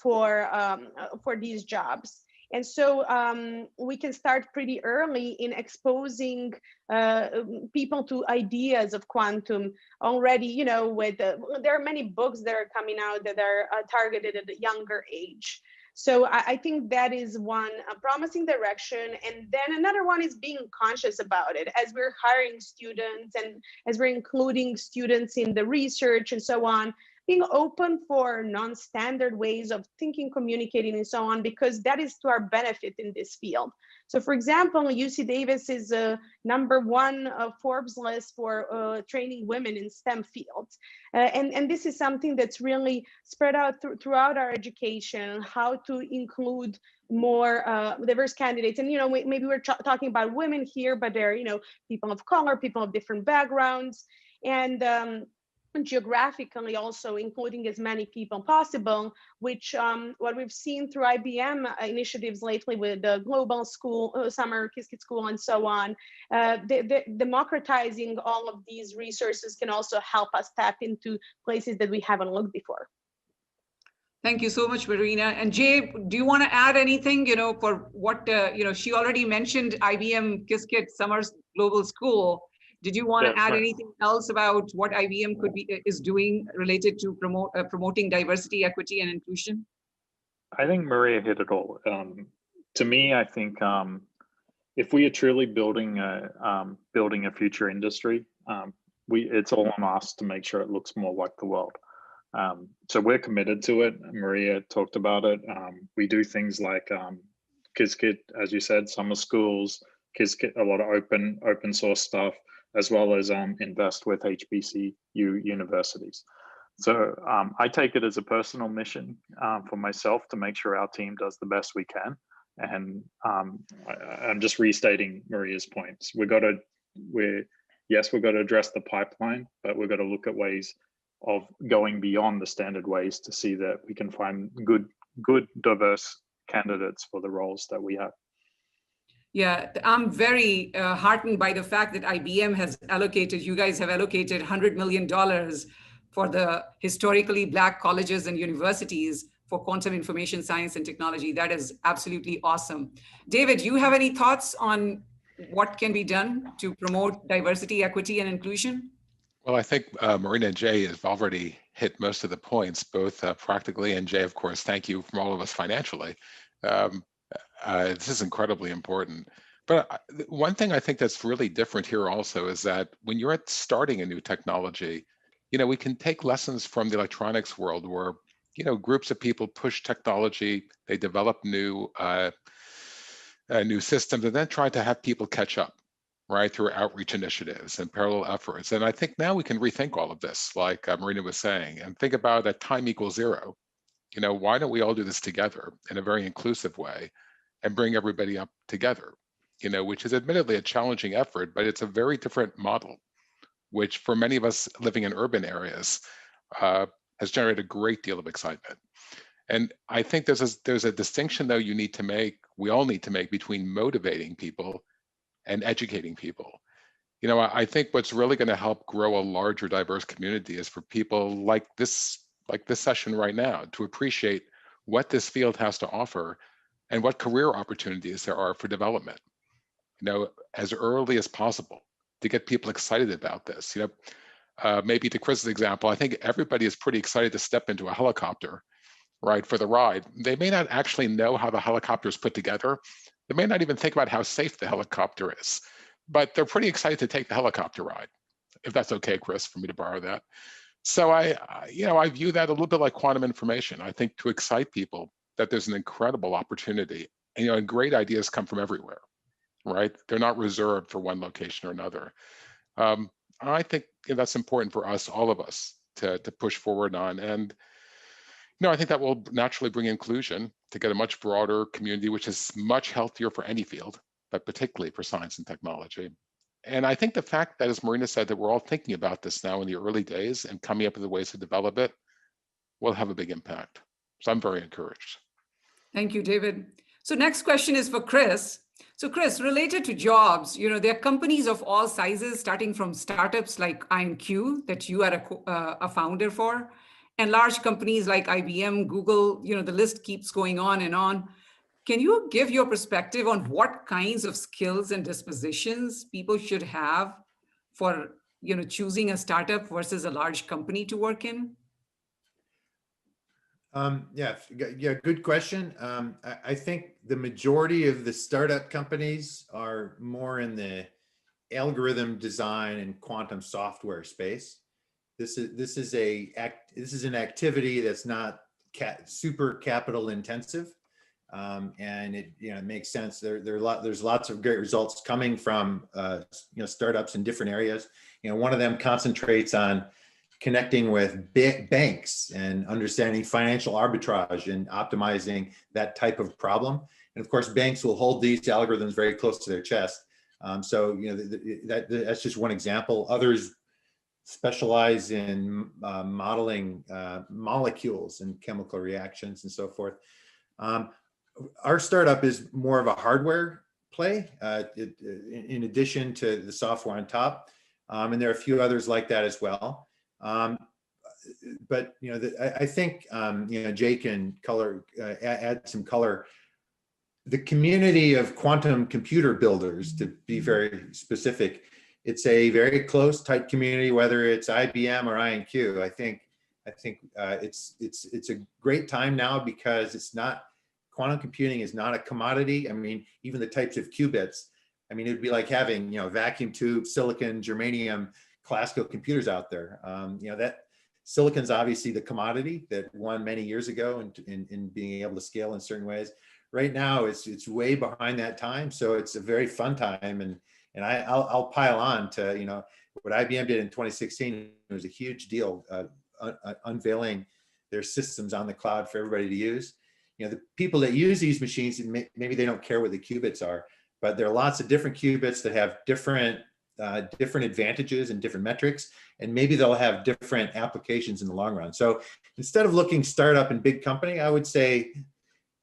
for these jobs. And so we can start pretty early in exposing people to ideas of quantum already, you know, with there are many books that are coming out that are targeted at a younger age. So I think that is one promising direction. And then another one is being conscious about it as we're hiring students and as we're including students in the research and so on, being open for non-standard ways of thinking, communicating, and so on, because that is to our benefit in this field. So for example, UC Davis is #1 Forbes list for training women in STEM fields. And this is something that's really spread out throughout our education, how to include more diverse candidates. And, you know, maybe we're talking about women here, but they're, you know, people of color, people of different backgrounds, and geographically also including as many people possible, which what we've seen through IBM initiatives lately with the global school, summer Qiskit school and so on, democratizing all of these resources can also help us tap into places that we haven't looked before. Thank you so much, Marina. And Jay, do you want to add anything, you know, for what, you know, she already mentioned IBM Qiskit Summer Global School. Did you want to add anything else about what IBM is doing related to promoting diversity, equity, and inclusion? I think Maria hit it all. To me, I think if we are truly building a future industry, it's all on us to make sure it looks more like the world. So we're committed to it. Maria talked about it. We do things like Qiskit, as you said, summer schools, Qiskit, a lot of open source stuff, as well as invest with HBCU universities. So I take it as a personal mission for myself to make sure our team does the best we can. And I'm just restating Maria's points. We've got to address the pipeline, but we've got to look at ways of going beyond the standard ways to see that we can find good diverse candidates for the roles that we have. Yeah, I'm very heartened by the fact that IBM has allocated, you guys have allocated $100 million for the historically Black colleges and universities for quantum information science and technology. That is absolutely awesome. David, you have any thoughts on what can be done to promote diversity, equity, and inclusion? Well, I think Marina and Jay have already hit most of the points, both practically, and Jay, of course, thank you from all of us financially. This is incredibly important. But one thing I think that's really different here also is that when you're starting a new technology, you know, we can take lessons from the electronics world where, you know, groups of people push technology, they develop new systems, and then try to have people catch up, right, through outreach initiatives and parallel efforts. And I think now we can rethink all of this, like Marina was saying, and think about that time equals zero. You know, why don't we all do this together in a very inclusive way and bring everybody up together, you know, which is admittedly a challenging effort, but it's a very different model, which for many of us living in urban areas has generated a great deal of excitement. And I think there's a distinction, though, we all need to make between motivating people and educating people. You know, I think what's really going to help grow a larger, diverse community is for people like this session right now to appreciate what this field has to offer and what career opportunities there are for development, you know, as early as possible to get people excited about this. You know, maybe to Chris's example, I think everybody is pretty excited to step into a helicopter, right, for the ride. They may not actually know how the helicopter is put together. They may not even think about how safe the helicopter is, but they're pretty excited to take the helicopter ride, if that's okay, Chris, for me to borrow that. So I view that a little bit like quantum information. I think to excite people that there's an incredible opportunity, and, you know, and great ideas come from everywhere, right? They're not reserved for one location or another. I think that's important for us, all of us, to push forward on. And, you know, I think that will naturally bring inclusion to get a much broader community, which is much healthier for any field, but particularly for science and technology. And I think the fact that, as Marina said, that we're all thinking about this now in the early days and coming up with ways to develop it will have a big impact. So I'm very encouraged. Thank you, David. So next question is for Chris. So Chris, related to jobs, you know, there are companies of all sizes, starting from startups like IonQ that you are a founder for, and large companies like IBM, Google, you know, the list keeps going on and on. Can you give your perspective on what kinds of skills and dispositions people should have for choosing a startup versus a large company to work in? Yeah, good question. I think the majority of the startup companies are more in the algorithm design and quantum software space. This is an activity that's not super capital intensive, and it makes sense. There's lots of great results coming from startups in different areas. One of them concentrates on connecting with banks and understanding financial arbitrage and optimizing that type of problem. And of course, banks will hold these algorithms very close to their chest. So that's just one example. Others specialize in modeling molecules and chemical reactions and so forth. Our startup is more of a hardware play, in addition to the software on top. And there are a few others like that as well. But I think Jay can add some color. The community of quantum computer builders, to be very specific, it's a very close, tight community. Whether it's IBM or INQ, I think it's a great time now because quantum computing is not a commodity. I mean, even the types of qubits. I mean, it'd be like having vacuum tube, silicon, germanium, classical computers out there. That silicon's obviously the commodity that won many years ago in being able to scale in certain ways. Right now, it's way behind that time, so it's a very fun time. And I'll pile on to what IBM did in 2016. It was a huge deal, unveiling their systems on the cloud for everybody to use. The people that use these machines, maybe they don't care what the qubits are, but there are lots of different qubits that have different advantages and different metrics, and maybe they'll have different applications in the long run. So instead of looking startup and big company, I would say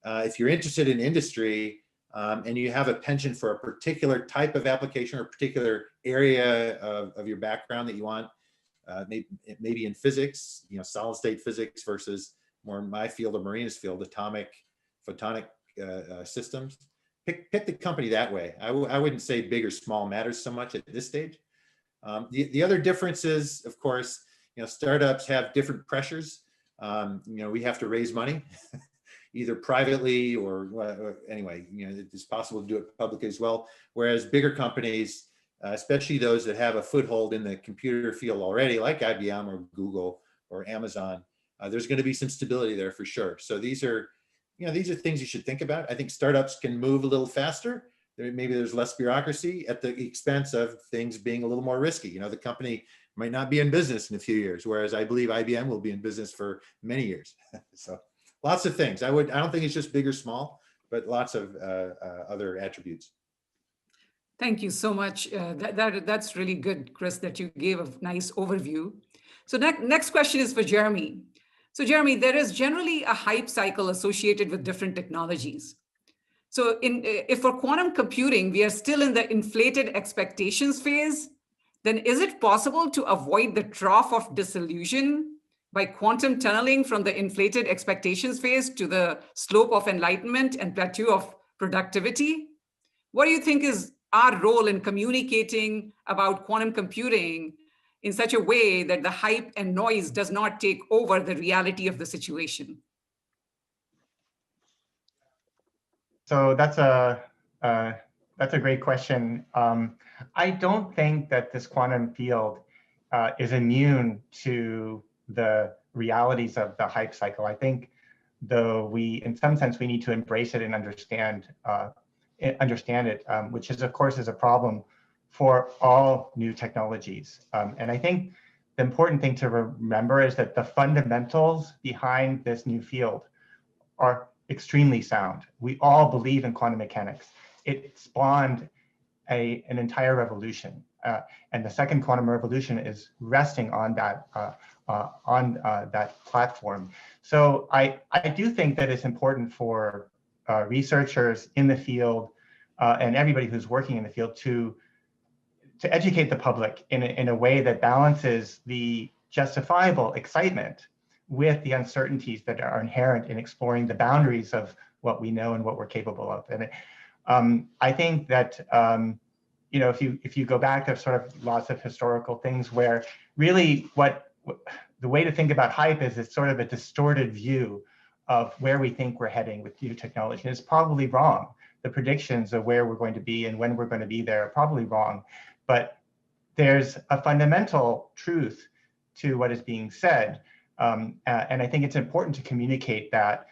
if you're interested in industry and you have a penchant for a particular type of application or a particular area of your background that you want, maybe in physics, solid state physics versus more in my field or Marina's field, atomic photonic systems. Pick the company that way. I wouldn't say big or small matters so much at this stage. The other difference is, of course, startups have different pressures. We have to raise money, either privately or anyway, it's possible to do it publicly as well. Whereas bigger companies, especially those that have a foothold in the computer field already, like IBM or Google or Amazon, there's going to be some stability there for sure. So these are things you should think about. I think startups can move a little faster. Maybe there's less bureaucracy at the expense of things being a little more risky. The company might not be in business in a few years, whereas I believe IBM will be in business for many years. So lots of things. I don't think it's just big or small, but lots of other attributes. Thank you so much. That's really good, Chris, that you gave a nice overview. So next question is for Jeremy. So Jeremy, there is generally a hype cycle associated with different technologies. So if for quantum computing, we are still in the inflated expectations phase, then is it possible to avoid the trough of disillusion by quantum tunneling from the inflated expectations phase to the slope of enlightenment and plateau of productivity? What do you think is our role in communicating about quantum computing in such a way that the hype and noise does not take over the reality of the situation? So that's a great question. I don't think that this quantum field is immune to the realities of the hype cycle. I think, though, in some sense, we need to embrace it and understand it, which is, of course, is a problem for all new technologies. And I think the important thing to remember is that the fundamentals behind this new field are extremely sound. We all believe in quantum mechanics. It spawned an entire revolution. And the second quantum revolution is resting on that platform. So I do think that it's important for researchers in the field and everybody who's working in the field to educate the public in a way that balances the justifiable excitement with the uncertainties that are inherent in exploring the boundaries of what we know and what we're capable of. And I think that if you go back to sort of lots of historical things where really the way to think about hype is it's sort of a distorted view of where we think we're heading with new technology. And it's probably wrong. The predictions of where we're going to be and when we're going to be there are probably wrong. But there's a fundamental truth to what is being said. And I think it's important to communicate that,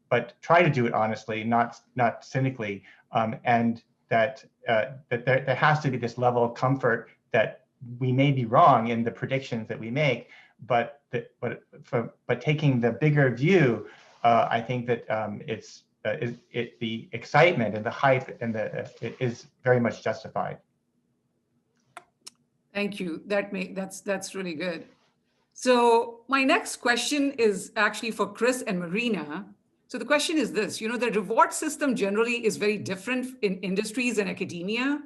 but try to do it honestly, not cynically. And that there has to be this level of comfort that we may be wrong in the predictions that we make, but taking the bigger view, I think that the excitement and the hype and it is very much justified. Thank you. That's really good. So my next question is actually for Chris and Marina. So the question is this, the reward system generally is very different in industries and academia,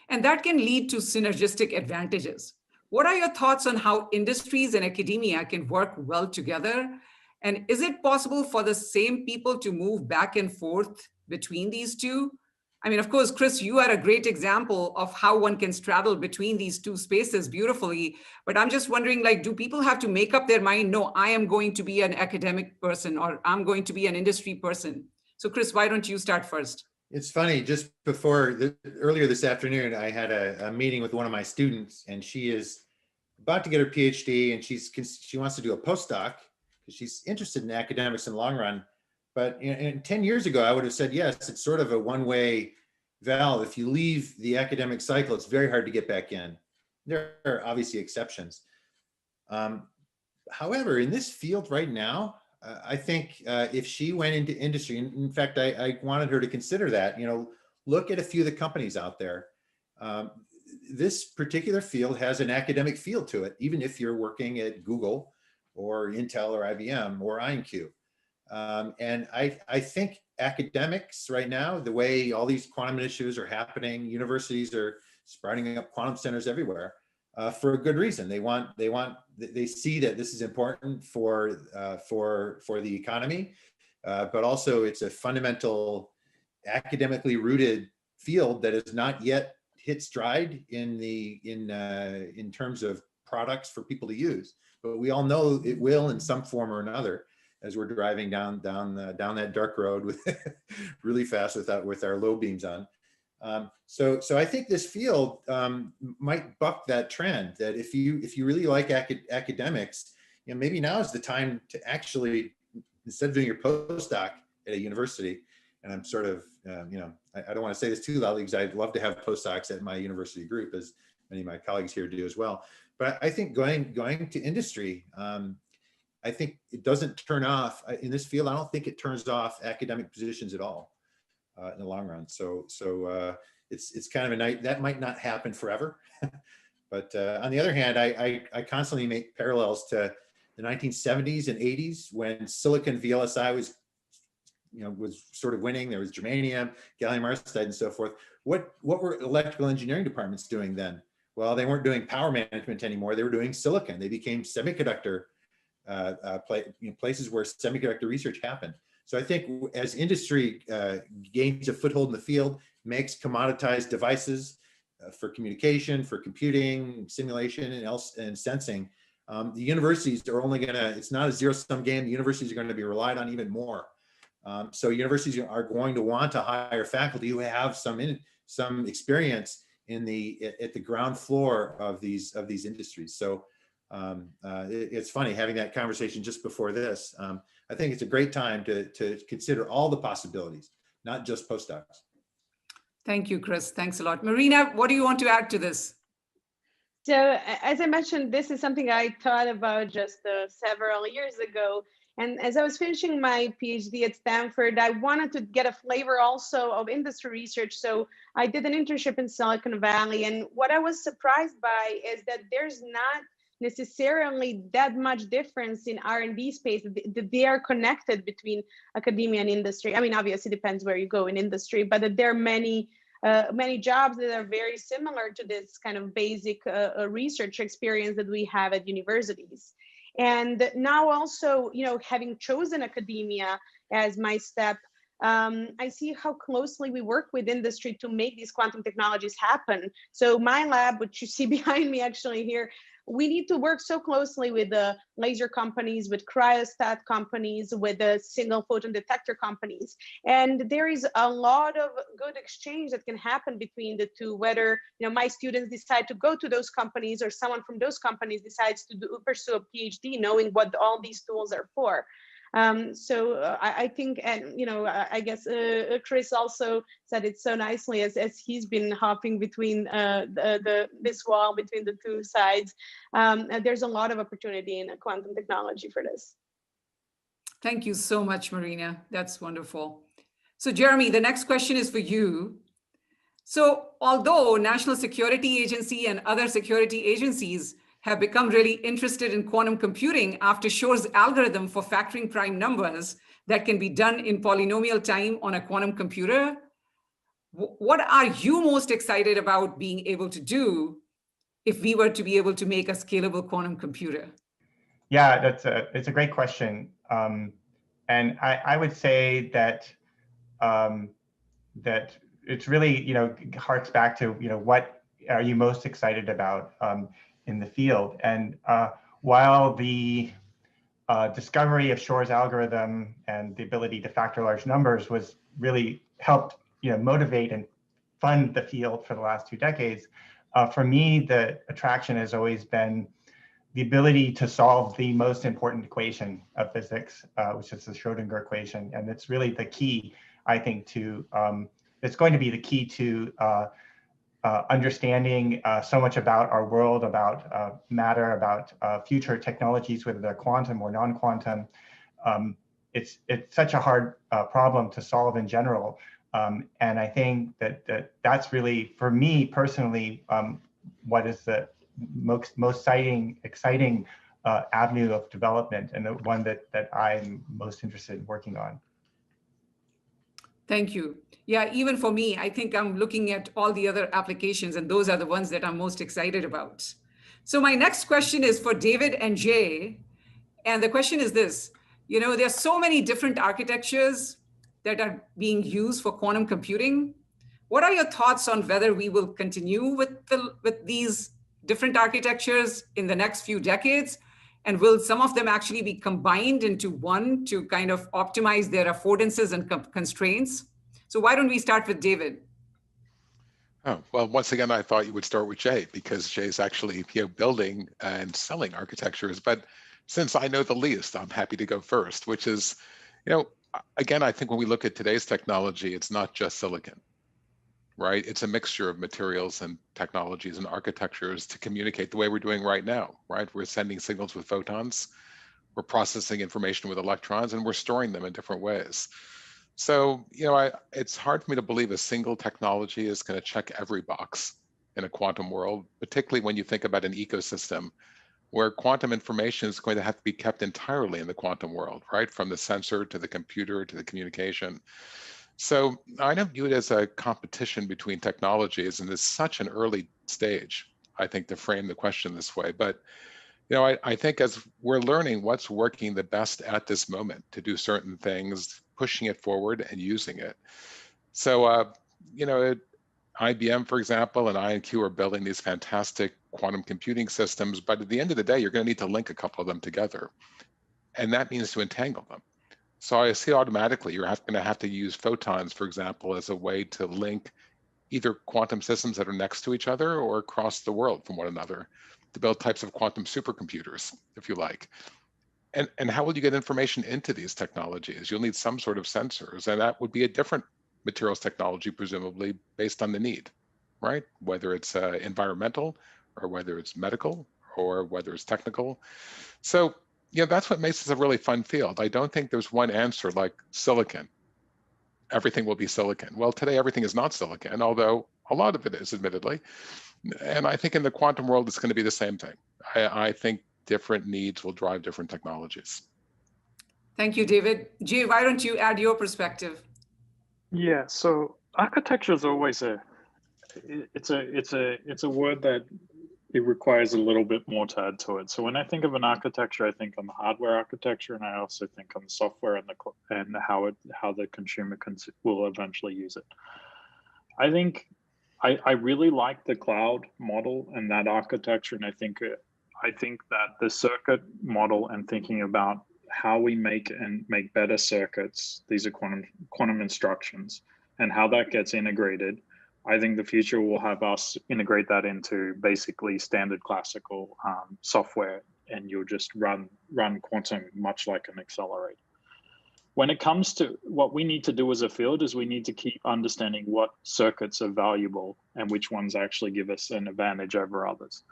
and that can lead to synergistic advantages. What are your thoughts on how industries and academia can work well together? And is it possible for the same people to move back and forth between these two? I mean, of course, Chris, you are a great example of how one can straddle between these two spaces beautifully. But I'm just wondering, do people have to make up their mind, no, I am going to be an academic person or I'm going to be an industry person? So Chris, why don't you start first? It's funny, just earlier this afternoon, I had a meeting with one of my students, and she is about to get her PhD, and she wants to do a postdoc because she's interested in academics in the long run. But 10 years ago, I would have said, yes, it's sort of a one-way valve. If you leave the academic cycle, it's very hard to get back in. There are obviously exceptions. However, in this field right now, I think if she went into industry, in fact, I wanted her to consider that, look at a few of the companies out there. This particular field has an academic feel to it, even if you're working at Google or Intel or IBM or IonQ. And I think academics right now, the way all these quantum initiatives are happening, universities are sprouting up quantum centers everywhere for a good reason. They see that this is important for the economy, but also it's a fundamental academically rooted field that has not yet hit stride in terms of products for people to use. But we all know it will in some form or another, as we're driving down that dark road with really fast with our low beams on. So I think this field might buck that trend, that if you really like academics, maybe now is the time to actually, instead of doing your postdoc at a university, and I'm sort of, I don't want to say this too loudly because I'd love to have postdocs at my university group, as many of my colleagues here do as well. But I think going to industry, I think it doesn't turn off, in this field, I don't think it turns off academic positions at all in the long run. So it's kind of that might not happen forever. But on the other hand, I constantly make parallels to the 1970s and 80s when silicon VLSI was sort of winning. There was germanium, gallium arsenide, and so forth. What were electrical engineering departments doing then? Well, they weren't doing power management anymore. They were doing silicon. They became semiconductor places where semiconductor research happened. So I think as industry gains a foothold in the field, makes commoditized devices for communication, for computing, simulation, and sensing, the universities are only it's not a zero-sum game. The universities are going to be relied on even more. So universities are going to want to hire faculty who have some experience at the ground floor of these industries. So it's funny having that conversation just before this. I think it's a great time to consider all the possibilities, not just postdocs. Thank you, Chris. Thanks a lot. Marina, what do you want to add to this? So as I mentioned, this is something I thought about just several years ago. And as I was finishing my PhD at Stanford, I wanted to get a flavor also of industry research. So I did an internship in Silicon Valley. And what I was surprised by is that there's not necessarily that much difference in R&D space, that they are connected between academia and industry. I mean, obviously it depends where you go in industry, but that there are many jobs that are very similar to this kind of basic research experience that we have at universities. And now also, having chosen academia as my step, I see how closely we work with industry to make these quantum technologies happen. So my lab, which you see behind me actually here, we need to work so closely with the laser companies, with cryostat companies, with the single photon detector companies. And there is a lot of good exchange that can happen between the two, whether my students decide to go to those companies or someone from those companies decides to pursue a PhD, knowing what all these tools are for. I think, and I guess Chris also said it so nicely as he's been hopping between this wall between the two sides. There's a lot of opportunity in quantum technology for this. Thank you so much, Marina. That's wonderful. So Jeremy, the next question is for you. So although National Security Agency and other security agencies have become really interested in quantum computing after Shor's algorithm for factoring prime numbers that can be done in polynomial time on a quantum computer, what are you most excited about being able to do if we were to be able to make a scalable quantum computer? Yeah, it's a great question. And I would say that that it's really, harks back to, what are you most excited about in the field? And while the discovery of Shor's algorithm and the ability to factor large numbers was really helped, motivate and fund the field for the last 2 decades, for me, the attraction has always been the ability to solve the most important equation of physics, which is the Schrodinger equation. And it's really the key, I think, to, it's going to be the key to understanding so much about our world, about matter, about future technologies, whether they're quantum or non-quantum. It's such a hard problem to solve in general. And I think that's really, for me personally, what is the most exciting avenue of development, and the one that I'm most interested in working on. Thank you. Yeah, even for me, I think I'm looking at all the other applications, and those are the ones that I'm most excited about. So my next question is for David and Jay. And the question is this, there's so many different architectures that are being used for quantum computing. What are your thoughts on whether we will continue with these different architectures in the next few decades? And will some of them actually be combined into one to kind of optimize their affordances and constraints? So why don't we start with David? Oh, well, once again, I thought you would start with Jay, because Jay's actually building and selling architectures. But since I know the least, I'm happy to go first, which is, again, I think when we look at today's technology, it's not just silicon, right? It's a mixture of materials and technologies and architectures to communicate the way we're doing right now, right? We're sending signals with photons, we're processing information with electrons, and we're storing them in different ways. So, it's hard for me to believe a single technology is going to check every box in a quantum world, particularly when you think about an ecosystem where quantum information is going to have to be kept entirely in the quantum world, right? From the sensor to the computer to the communication. So I don't view it as a competition between technologies, and it's such an early stage, I think, to frame the question this way. But I think as we're learning what's working the best at this moment to do certain things, pushing it forward and using it. So, IBM, for example, and IonQ are building these fantastic quantum computing systems, but at the end of the day, you're going to need to link a couple of them together. And that means to entangle them. So I see automatically you're going to have to use photons, for example, as a way to link either quantum systems that are next to each other or across the world from one another to build types of quantum supercomputers, if you like. And how will you get information into these technologies? You'll need some sort of sensors, and that would be a different materials technology, presumably based on the need, right? Whether it's environmental, or whether it's medical, or whether it's technical. So, that's what makes this a really fun field. I don't think there's one answer like silicon. Everything will be silicon. Well, today everything is not silicon, although a lot of it is, admittedly. And I think in the quantum world, it's going to be the same thing. I think different needs will drive different technologies. Thank you, David. Jay, why don't you add your perspective? Yeah, so architecture is always it's a word that it requires a little bit more to add to it. So when I think of an architecture, I think on the hardware architecture, and I also think on the software and how the consumer will eventually use it. I think I really like the cloud model and that architecture, and I think that the circuit model and thinking about how we make better circuits, these are quantum instructions, and how that gets integrated. I think the future will have us integrate that into basically standard classical software, and you'll just run quantum much like an accelerator. When it comes to what we need to do as a field is we need to keep understanding what circuits are valuable and which ones actually give us an advantage over others.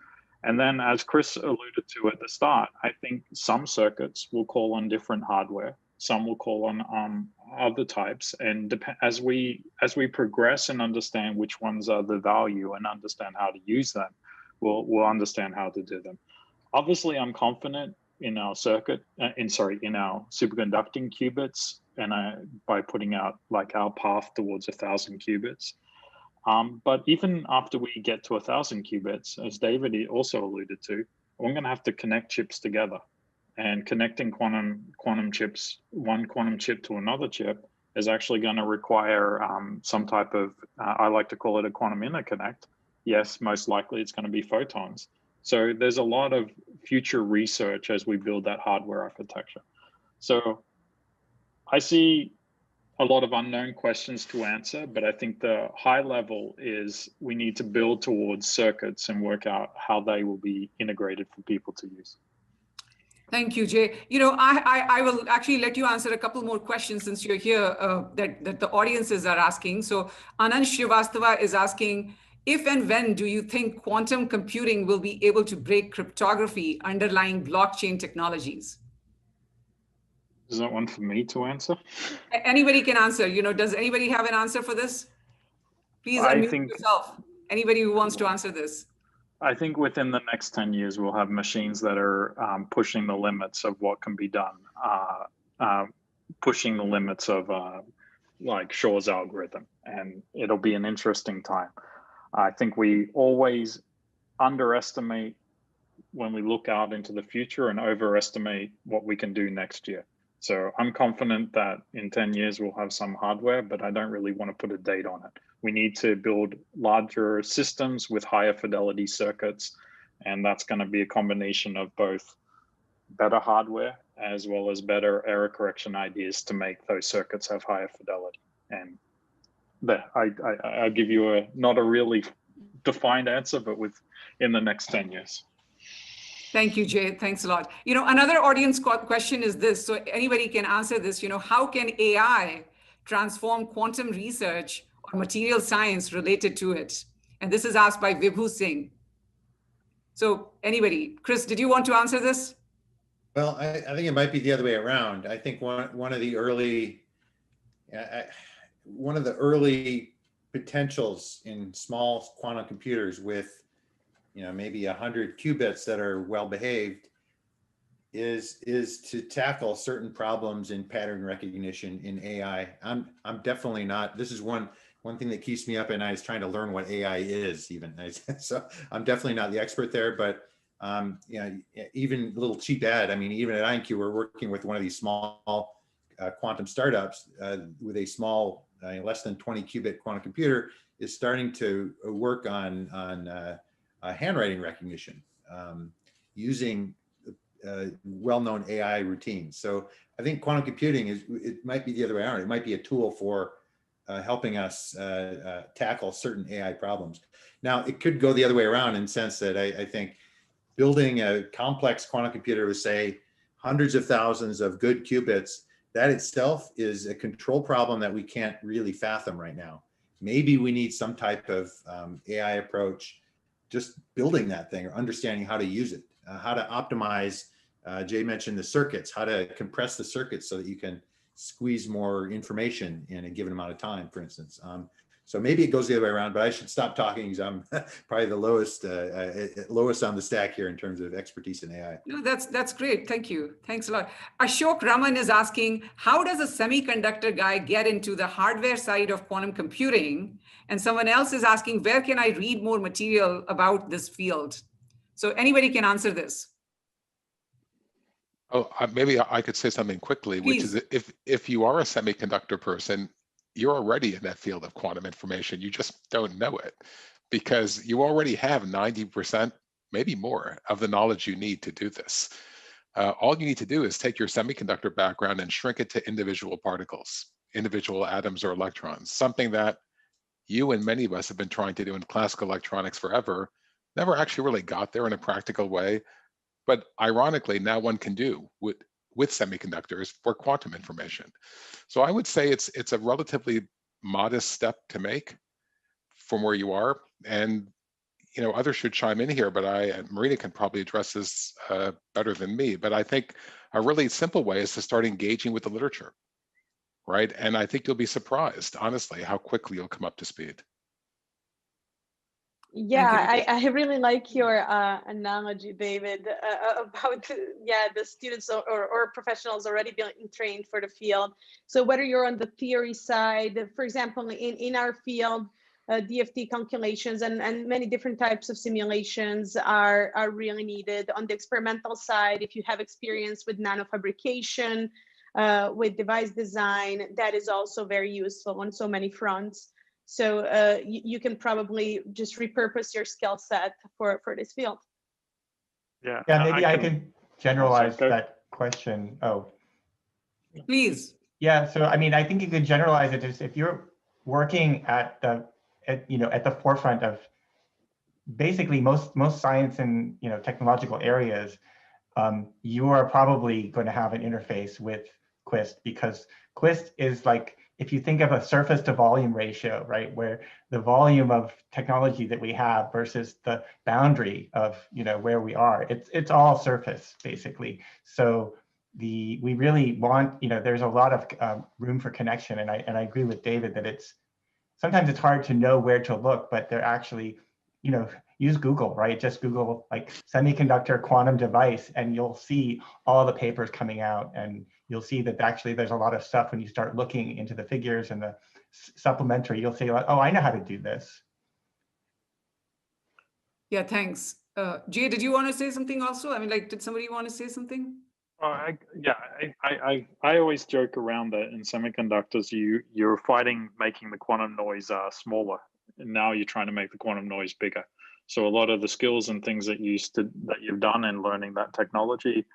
And then, as Chris alluded to at the start, I think some circuits will call on different hardware. Some will call on other types. And as we progress and understand which ones are the value and understand how to use them, we'll understand how to do them. Obviously, I'm confident in our circuit, in our superconducting qubits, and by putting out like our path towards 1,000 qubits. But even after we get to 1,000 qubits, as David also alluded to, we're going to have to connect chips together. And connecting quantum chips, one quantum chip to another chip, is actually going to require some type of, I like to call it a quantum interconnect. Yes, most likely it's going to be photons. So there's a lot of future research as we build that hardware architecture. So I see a lot of unknown questions to answer, but I think the high level is we need to build towards circuits and work out how they will be integrated for people to use. Thank you, Jay. You know, I will actually let you answer a couple more questions since you're here that the audiences are asking. So Anand Srivastava is asking, if and when do you think quantum computing will be able to break cryptography underlying blockchain technologies? Is that one for me to answer? Anybody can answer. You know, does anybody have an answer for this? Please unmute yourself. Anybody who wants to answer this. I think within the next 10 years, we'll have machines that are pushing the limits of what can be done, pushing the limits of like Shor's algorithm, and it'll be an interesting time. I think we always underestimate when we look out into the future and overestimate what we can do next year. So I'm confident that in 10 years we'll have some hardware, but I don't really want to put a date on it. We need to build larger systems with higher fidelity circuits, and that's going to be a combination of both better hardware as well as better error correction ideas to make those circuits have higher fidelity. And I give you not a really defined answer, but in the next 10 years. Thank you, Jay. Thanks a lot. You know, another audience question is this, so anybody can answer this. You know, how can AI transform quantum research or material science related to it? And this is asked by Vibhu Singh. So anybody, Chris, did you want to answer this? Well, I think it might be the other way around. I think one of the early potentials in small quantum computers with, you know, maybe 100 qubits that are well behaved is to tackle certain problems in pattern recognition in AI. I'm definitely not. This is one thing that keeps me up at night is trying to learn what AI is even. So I'm definitely not the expert there, but you know, even a little cheap ad. I mean, even at IIT, we're working with one of these small quantum startups with a small, less than 20 qubit quantum computer is starting to work on handwriting recognition using well-known AI routines. So I think quantum computing it might be the other way around. It might be a tool for helping us tackle certain AI problems. Now, it could go the other way around in the sense that I think building a complex quantum computer with, say, hundreds of thousands of good qubits, that itself is a control problem that we can't really fathom right now. Maybe we need some type of AI approach, just building that thing or understanding how to use it, how to optimize. Jay mentioned the circuits, how to compress the circuits so that you can squeeze more information in a given amount of time, for instance. So maybe it goes the other way around, but I should stop talking because I'm probably the lowest on the stack here in terms of expertise in AI. No, that's great. Thank you. Thanks a lot. Ashok Raman is asking, how does a semiconductor guy get into the hardware side of quantum computing? And someone else is asking, where can I read more material about this field? So anybody can answer this. Oh, maybe I could say something quickly, which Please. is if you are a semiconductor person, you're already in that field of quantum information. You just don't know it because you already have 90%, maybe more, of the knowledge you need to do this. All you need to do is take your semiconductor background and shrink it to individual particles, individual atoms or electrons, something that you and many of us have been trying to do in classical electronics forever, never actually really got there in a practical way. But ironically, now one can do with semiconductors for quantum information. So I would say it's a relatively modest step to make from where you are. And others should chime in here, but Marina can probably address this better than me. But I think a really simple way is to start engaging with the literature, right? And I think you'll be surprised, honestly, how quickly you'll come up to speed. Yeah, I really like your analogy, David, about the students or professionals already being trained for the field. So whether you're on the theory side, for example, in our field, DFT calculations and many different types of simulations are really needed. On the experimental side, if you have experience with nanofabrication, with device design, that is also very useful on so many fronts. So you can probably just repurpose your skill set for this field. Yeah, maybe I can generalize that question. Oh, please. Yeah, so I mean, I think you could generalize it as if you're working at the forefront of basically most science and technological areas, you are probably going to have an interface with Quist, because Quist is like, if you think of a surface to volume ratio, right, where the volume of technology that we have versus the boundary of where we are, it's all surface basically. So we really want, there's a lot of room for connection, and I agree with David that sometimes it's hard to know where to look, but they're actually, use Google, right? Just Google like semiconductor quantum device, and you'll see all the papers coming out, and you'll see that actually there's a lot of stuff when you start looking into the figures and the supplementary, you'll say like, oh, I know how to do this. Yeah, thanks. Jay, did you want to say something also? I mean, like, did somebody want to say something? I always joke around that in semiconductors, you're fighting making the quantum noise smaller, and now you're trying to make the quantum noise bigger. So a lot of the skills and things that you've done in learning that technology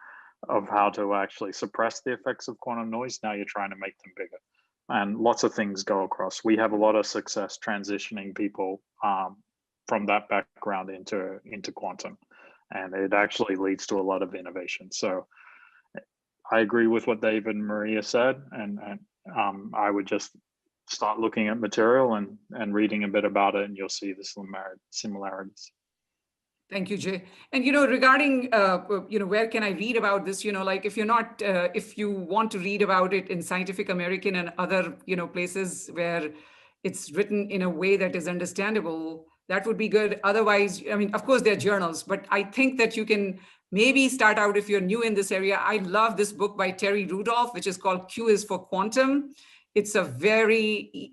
of how to actually suppress the effects of quantum noise, now you're trying to make them bigger. And lots of things go across. We have a lot of success transitioning people from that background into quantum, and it actually leads to a lot of innovation. So I agree with what David and Maria said, and I would just start looking at material and reading a bit about it, and you'll see the similarities. Thank you, Jay. And regarding where can I read about this? Like if you want to read about it in Scientific American and other places where it's written in a way that is understandable, that would be good. Otherwise, I mean, of course, there are journals, but I think that you can maybe start out if you're new in this area. I love this book by Terry Rudolph, which is called Q is for Quantum. It's a very,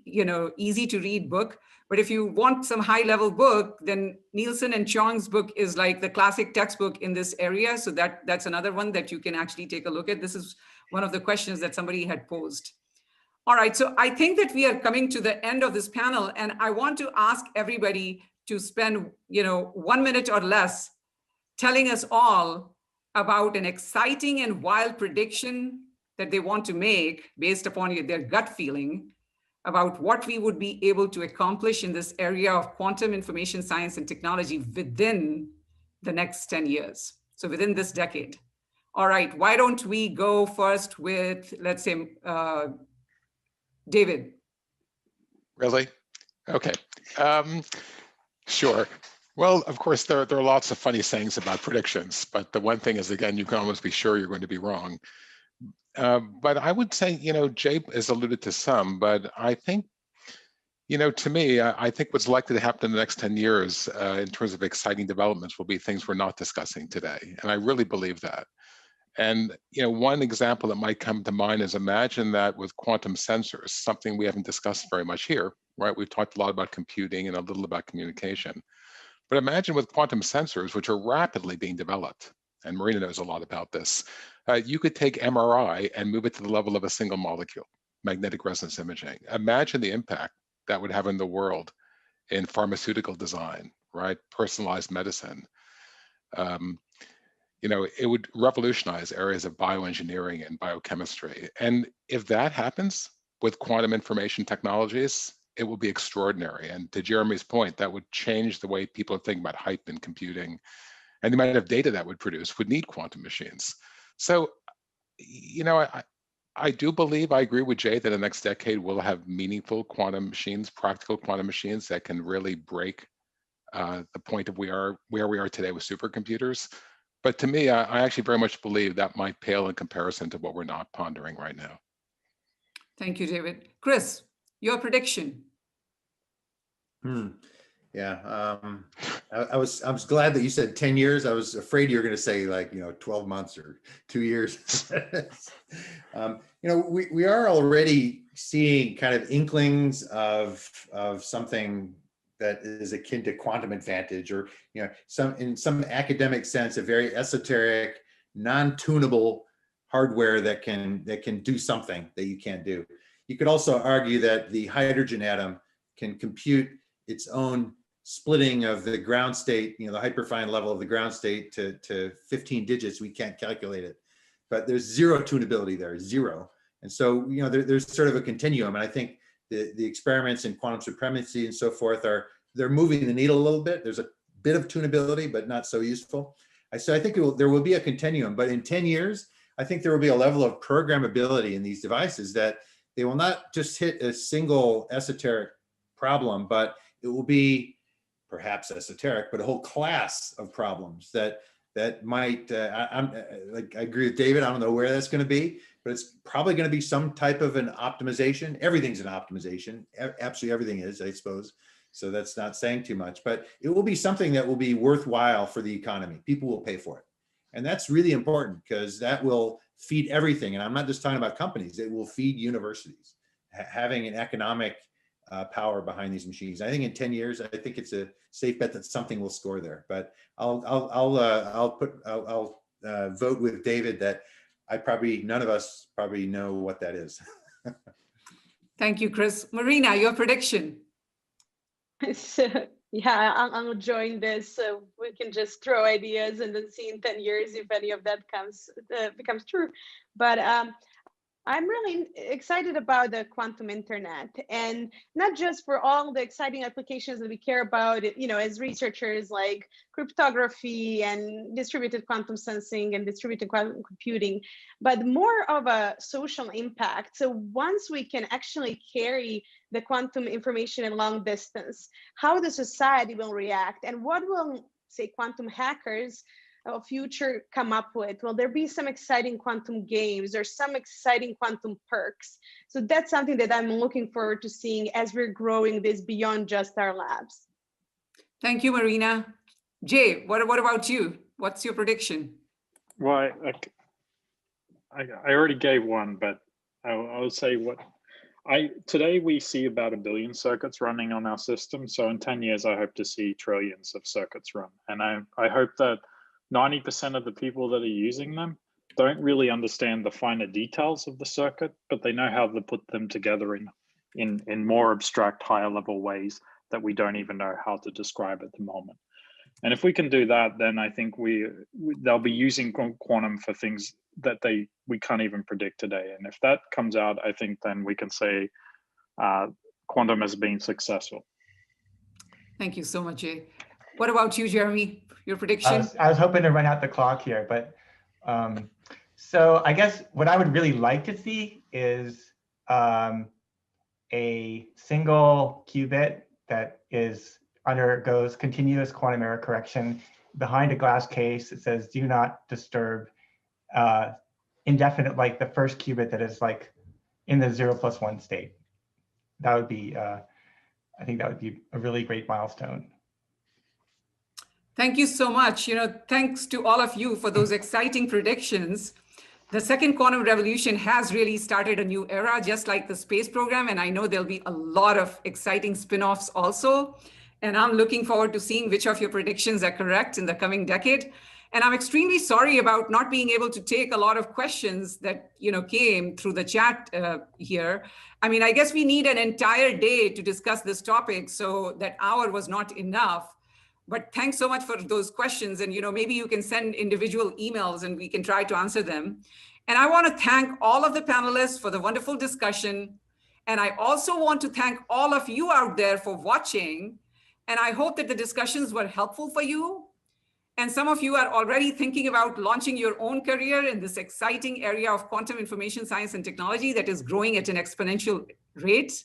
easy to read book. But if you want some high level book, then Nielsen and Chong's book is like the classic textbook in this area. So that's another one that you can actually take a look at. This is one of the questions that somebody had posed. All right, so I think that we are coming to the end of this panel, and I want to ask everybody to spend, 1 minute or less telling us all about an exciting and wild prediction that they want to make based upon their gut feeling about what we would be able to accomplish in this area of quantum information science and technology within the next 10 years. So within this decade. All right, why don't we go first with, let's say, David. Really? Okay. Sure. Well, of course, there are lots of funny sayings about predictions, but the one thing is, again, you can almost be sure you're going to be wrong. But I would say, Jay has alluded to some, but I think, to me, I think what's likely to happen in the next 10 years in terms of exciting developments will be things we're not discussing today. And I really believe that. And, one example that might come to mind is imagine that with quantum sensors, something we haven't discussed very much here, right? We've talked a lot about computing and a little about communication. But imagine with quantum sensors, which are rapidly being developed, and Marina knows a lot about this, you could take MRI and move it to the level of a single molecule, magnetic resonance imaging. Imagine the impact that would have in the world in pharmaceutical design, right? Personalized medicine. You know, it would revolutionize areas of bioengineering and biochemistry. And if that happens with quantum information technologies, it will be extraordinary. And to Jeremy's point, that would change the way people think about hype in computing, and the amount of data that would produce would need quantum machines. So, you know, I do believe, I agree with Jay, that the next decade will have meaningful quantum machines, practical quantum machines that can really break the point of where we are today with supercomputers. But to me, I actually very much believe that might pale in comparison to what we're not pondering right now. Thank you, David. Chris, your prediction. Yeah, I was glad that you said 10 years. I was afraid you were going to say, like, 12 months or 2 years. We are already seeing kind of inklings of something that is akin to quantum advantage, or in some academic sense, a very esoteric, non-tunable hardware that can do something that you can't do. You could also argue that the hydrogen atom can compute its own splitting of the ground state, the hyperfine level of the ground state to 15 digits. We can't calculate it, but there's zero tunability there, zero. And so, there's sort of a continuum. And I think the experiments in quantum supremacy and so forth they're moving the needle a little bit. There's a bit of tunability, but not so useful. So I think there will be a continuum, but in 10 years, I think there will be a level of programmability in these devices that they will not just hit a single esoteric problem, but it will be perhaps esoteric, but a whole class of problems that might, I agree with David. I don't know where that's going to be, but it's probably going to be some type of an optimization. Everything's an optimization. Absolutely everything is, I suppose. So that's not saying too much, but it will be something that will be worthwhile for the economy. People will pay for it. And that's really important because that will feed everything. And I'm not just talking about companies, it will feed universities, having an economic power behind these machines. I think in 10 years, I think it's a safe bet that something will score there. But I'll vote with David that none of us probably know what that is. Thank you, Chris. Marina, your prediction. So, yeah, I'll join this. So we can just throw ideas and then see in 10 years if any of that becomes true. But I'm really excited about the quantum internet, and not just for all the exciting applications that we care about, as researchers, like cryptography and distributed quantum sensing and distributed quantum computing, but more of a social impact. So once we can actually carry the quantum information in long distance, how the society will react and what will, say, quantum hackers of future come up with? Will there be some exciting quantum games or some exciting quantum perks? So that's something that I'm looking forward to seeing as we're growing this beyond just our labs. Thank you, Marina. Jay, what about you? What's your prediction? Well, I already gave one, but I'll say today we see about 1 billion circuits running on our system. So in 10 years, I hope to see trillions of circuits run. And I hope that 90% of the people that are using them don't really understand the finer details of the circuit, but they know how to put them together in more abstract, higher level ways that we don't even know how to describe at the moment. And if we can do that, then I think they'll be using quantum for things that we can't even predict today. And if that comes out, I think then we can say quantum has been successful. Thank you so much, Jay. What about you, Jeremy? Your prediction? I was hoping to run out the clock here, but so I guess what I would really like to see is a single qubit that undergoes continuous quantum error correction behind a glass case. It says "do not disturb," indefinite, like the first qubit that is like in the 0+1 state. That would be, I think that would be a really great milestone. Thank you so much. Thanks to all of you for those exciting predictions. The second quantum revolution has really started a new era, just like the space program. And I know there'll be a lot of exciting spin-offs also. And I'm looking forward to seeing which of your predictions are correct in the coming decade. And I'm extremely sorry about not being able to take a lot of questions that came through the chat here. I mean, I guess we need an entire day to discuss this topic, so that hour was not enough. But thanks so much for those questions. And maybe you can send individual emails and we can try to answer them. And I want to thank all of the panelists for the wonderful discussion. And I also want to thank all of you out there for watching. And I hope that the discussions were helpful for you. And some of you are already thinking about launching your own career in this exciting area of quantum information science and technology that is growing at an exponential rate.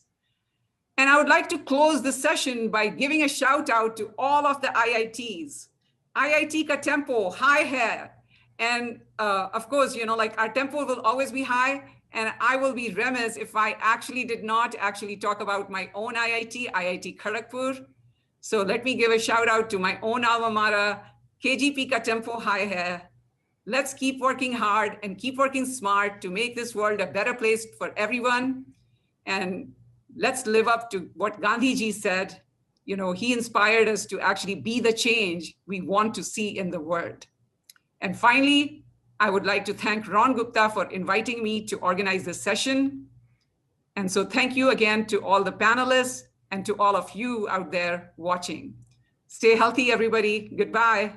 And I would like to close the session by giving a shout out to all of the IITs. IIT ka tempo, high hai. And of course, like our tempo will always be high. And I will be remiss if I did not talk about my own IIT, IIT Kharagpur. So let me give a shout out to my own alma mater, KGP ka tempo high hai. Let's keep working hard and keep working smart to make this world a better place for everyone. And let's live up to what Gandhi ji said. He inspired us to actually be the change we want to see in the world. And finally, I would like to thank Ron Gupta for inviting me to organize this session. And so thank you again to all the panelists and to all of you out there watching. Stay healthy, everybody. Goodbye.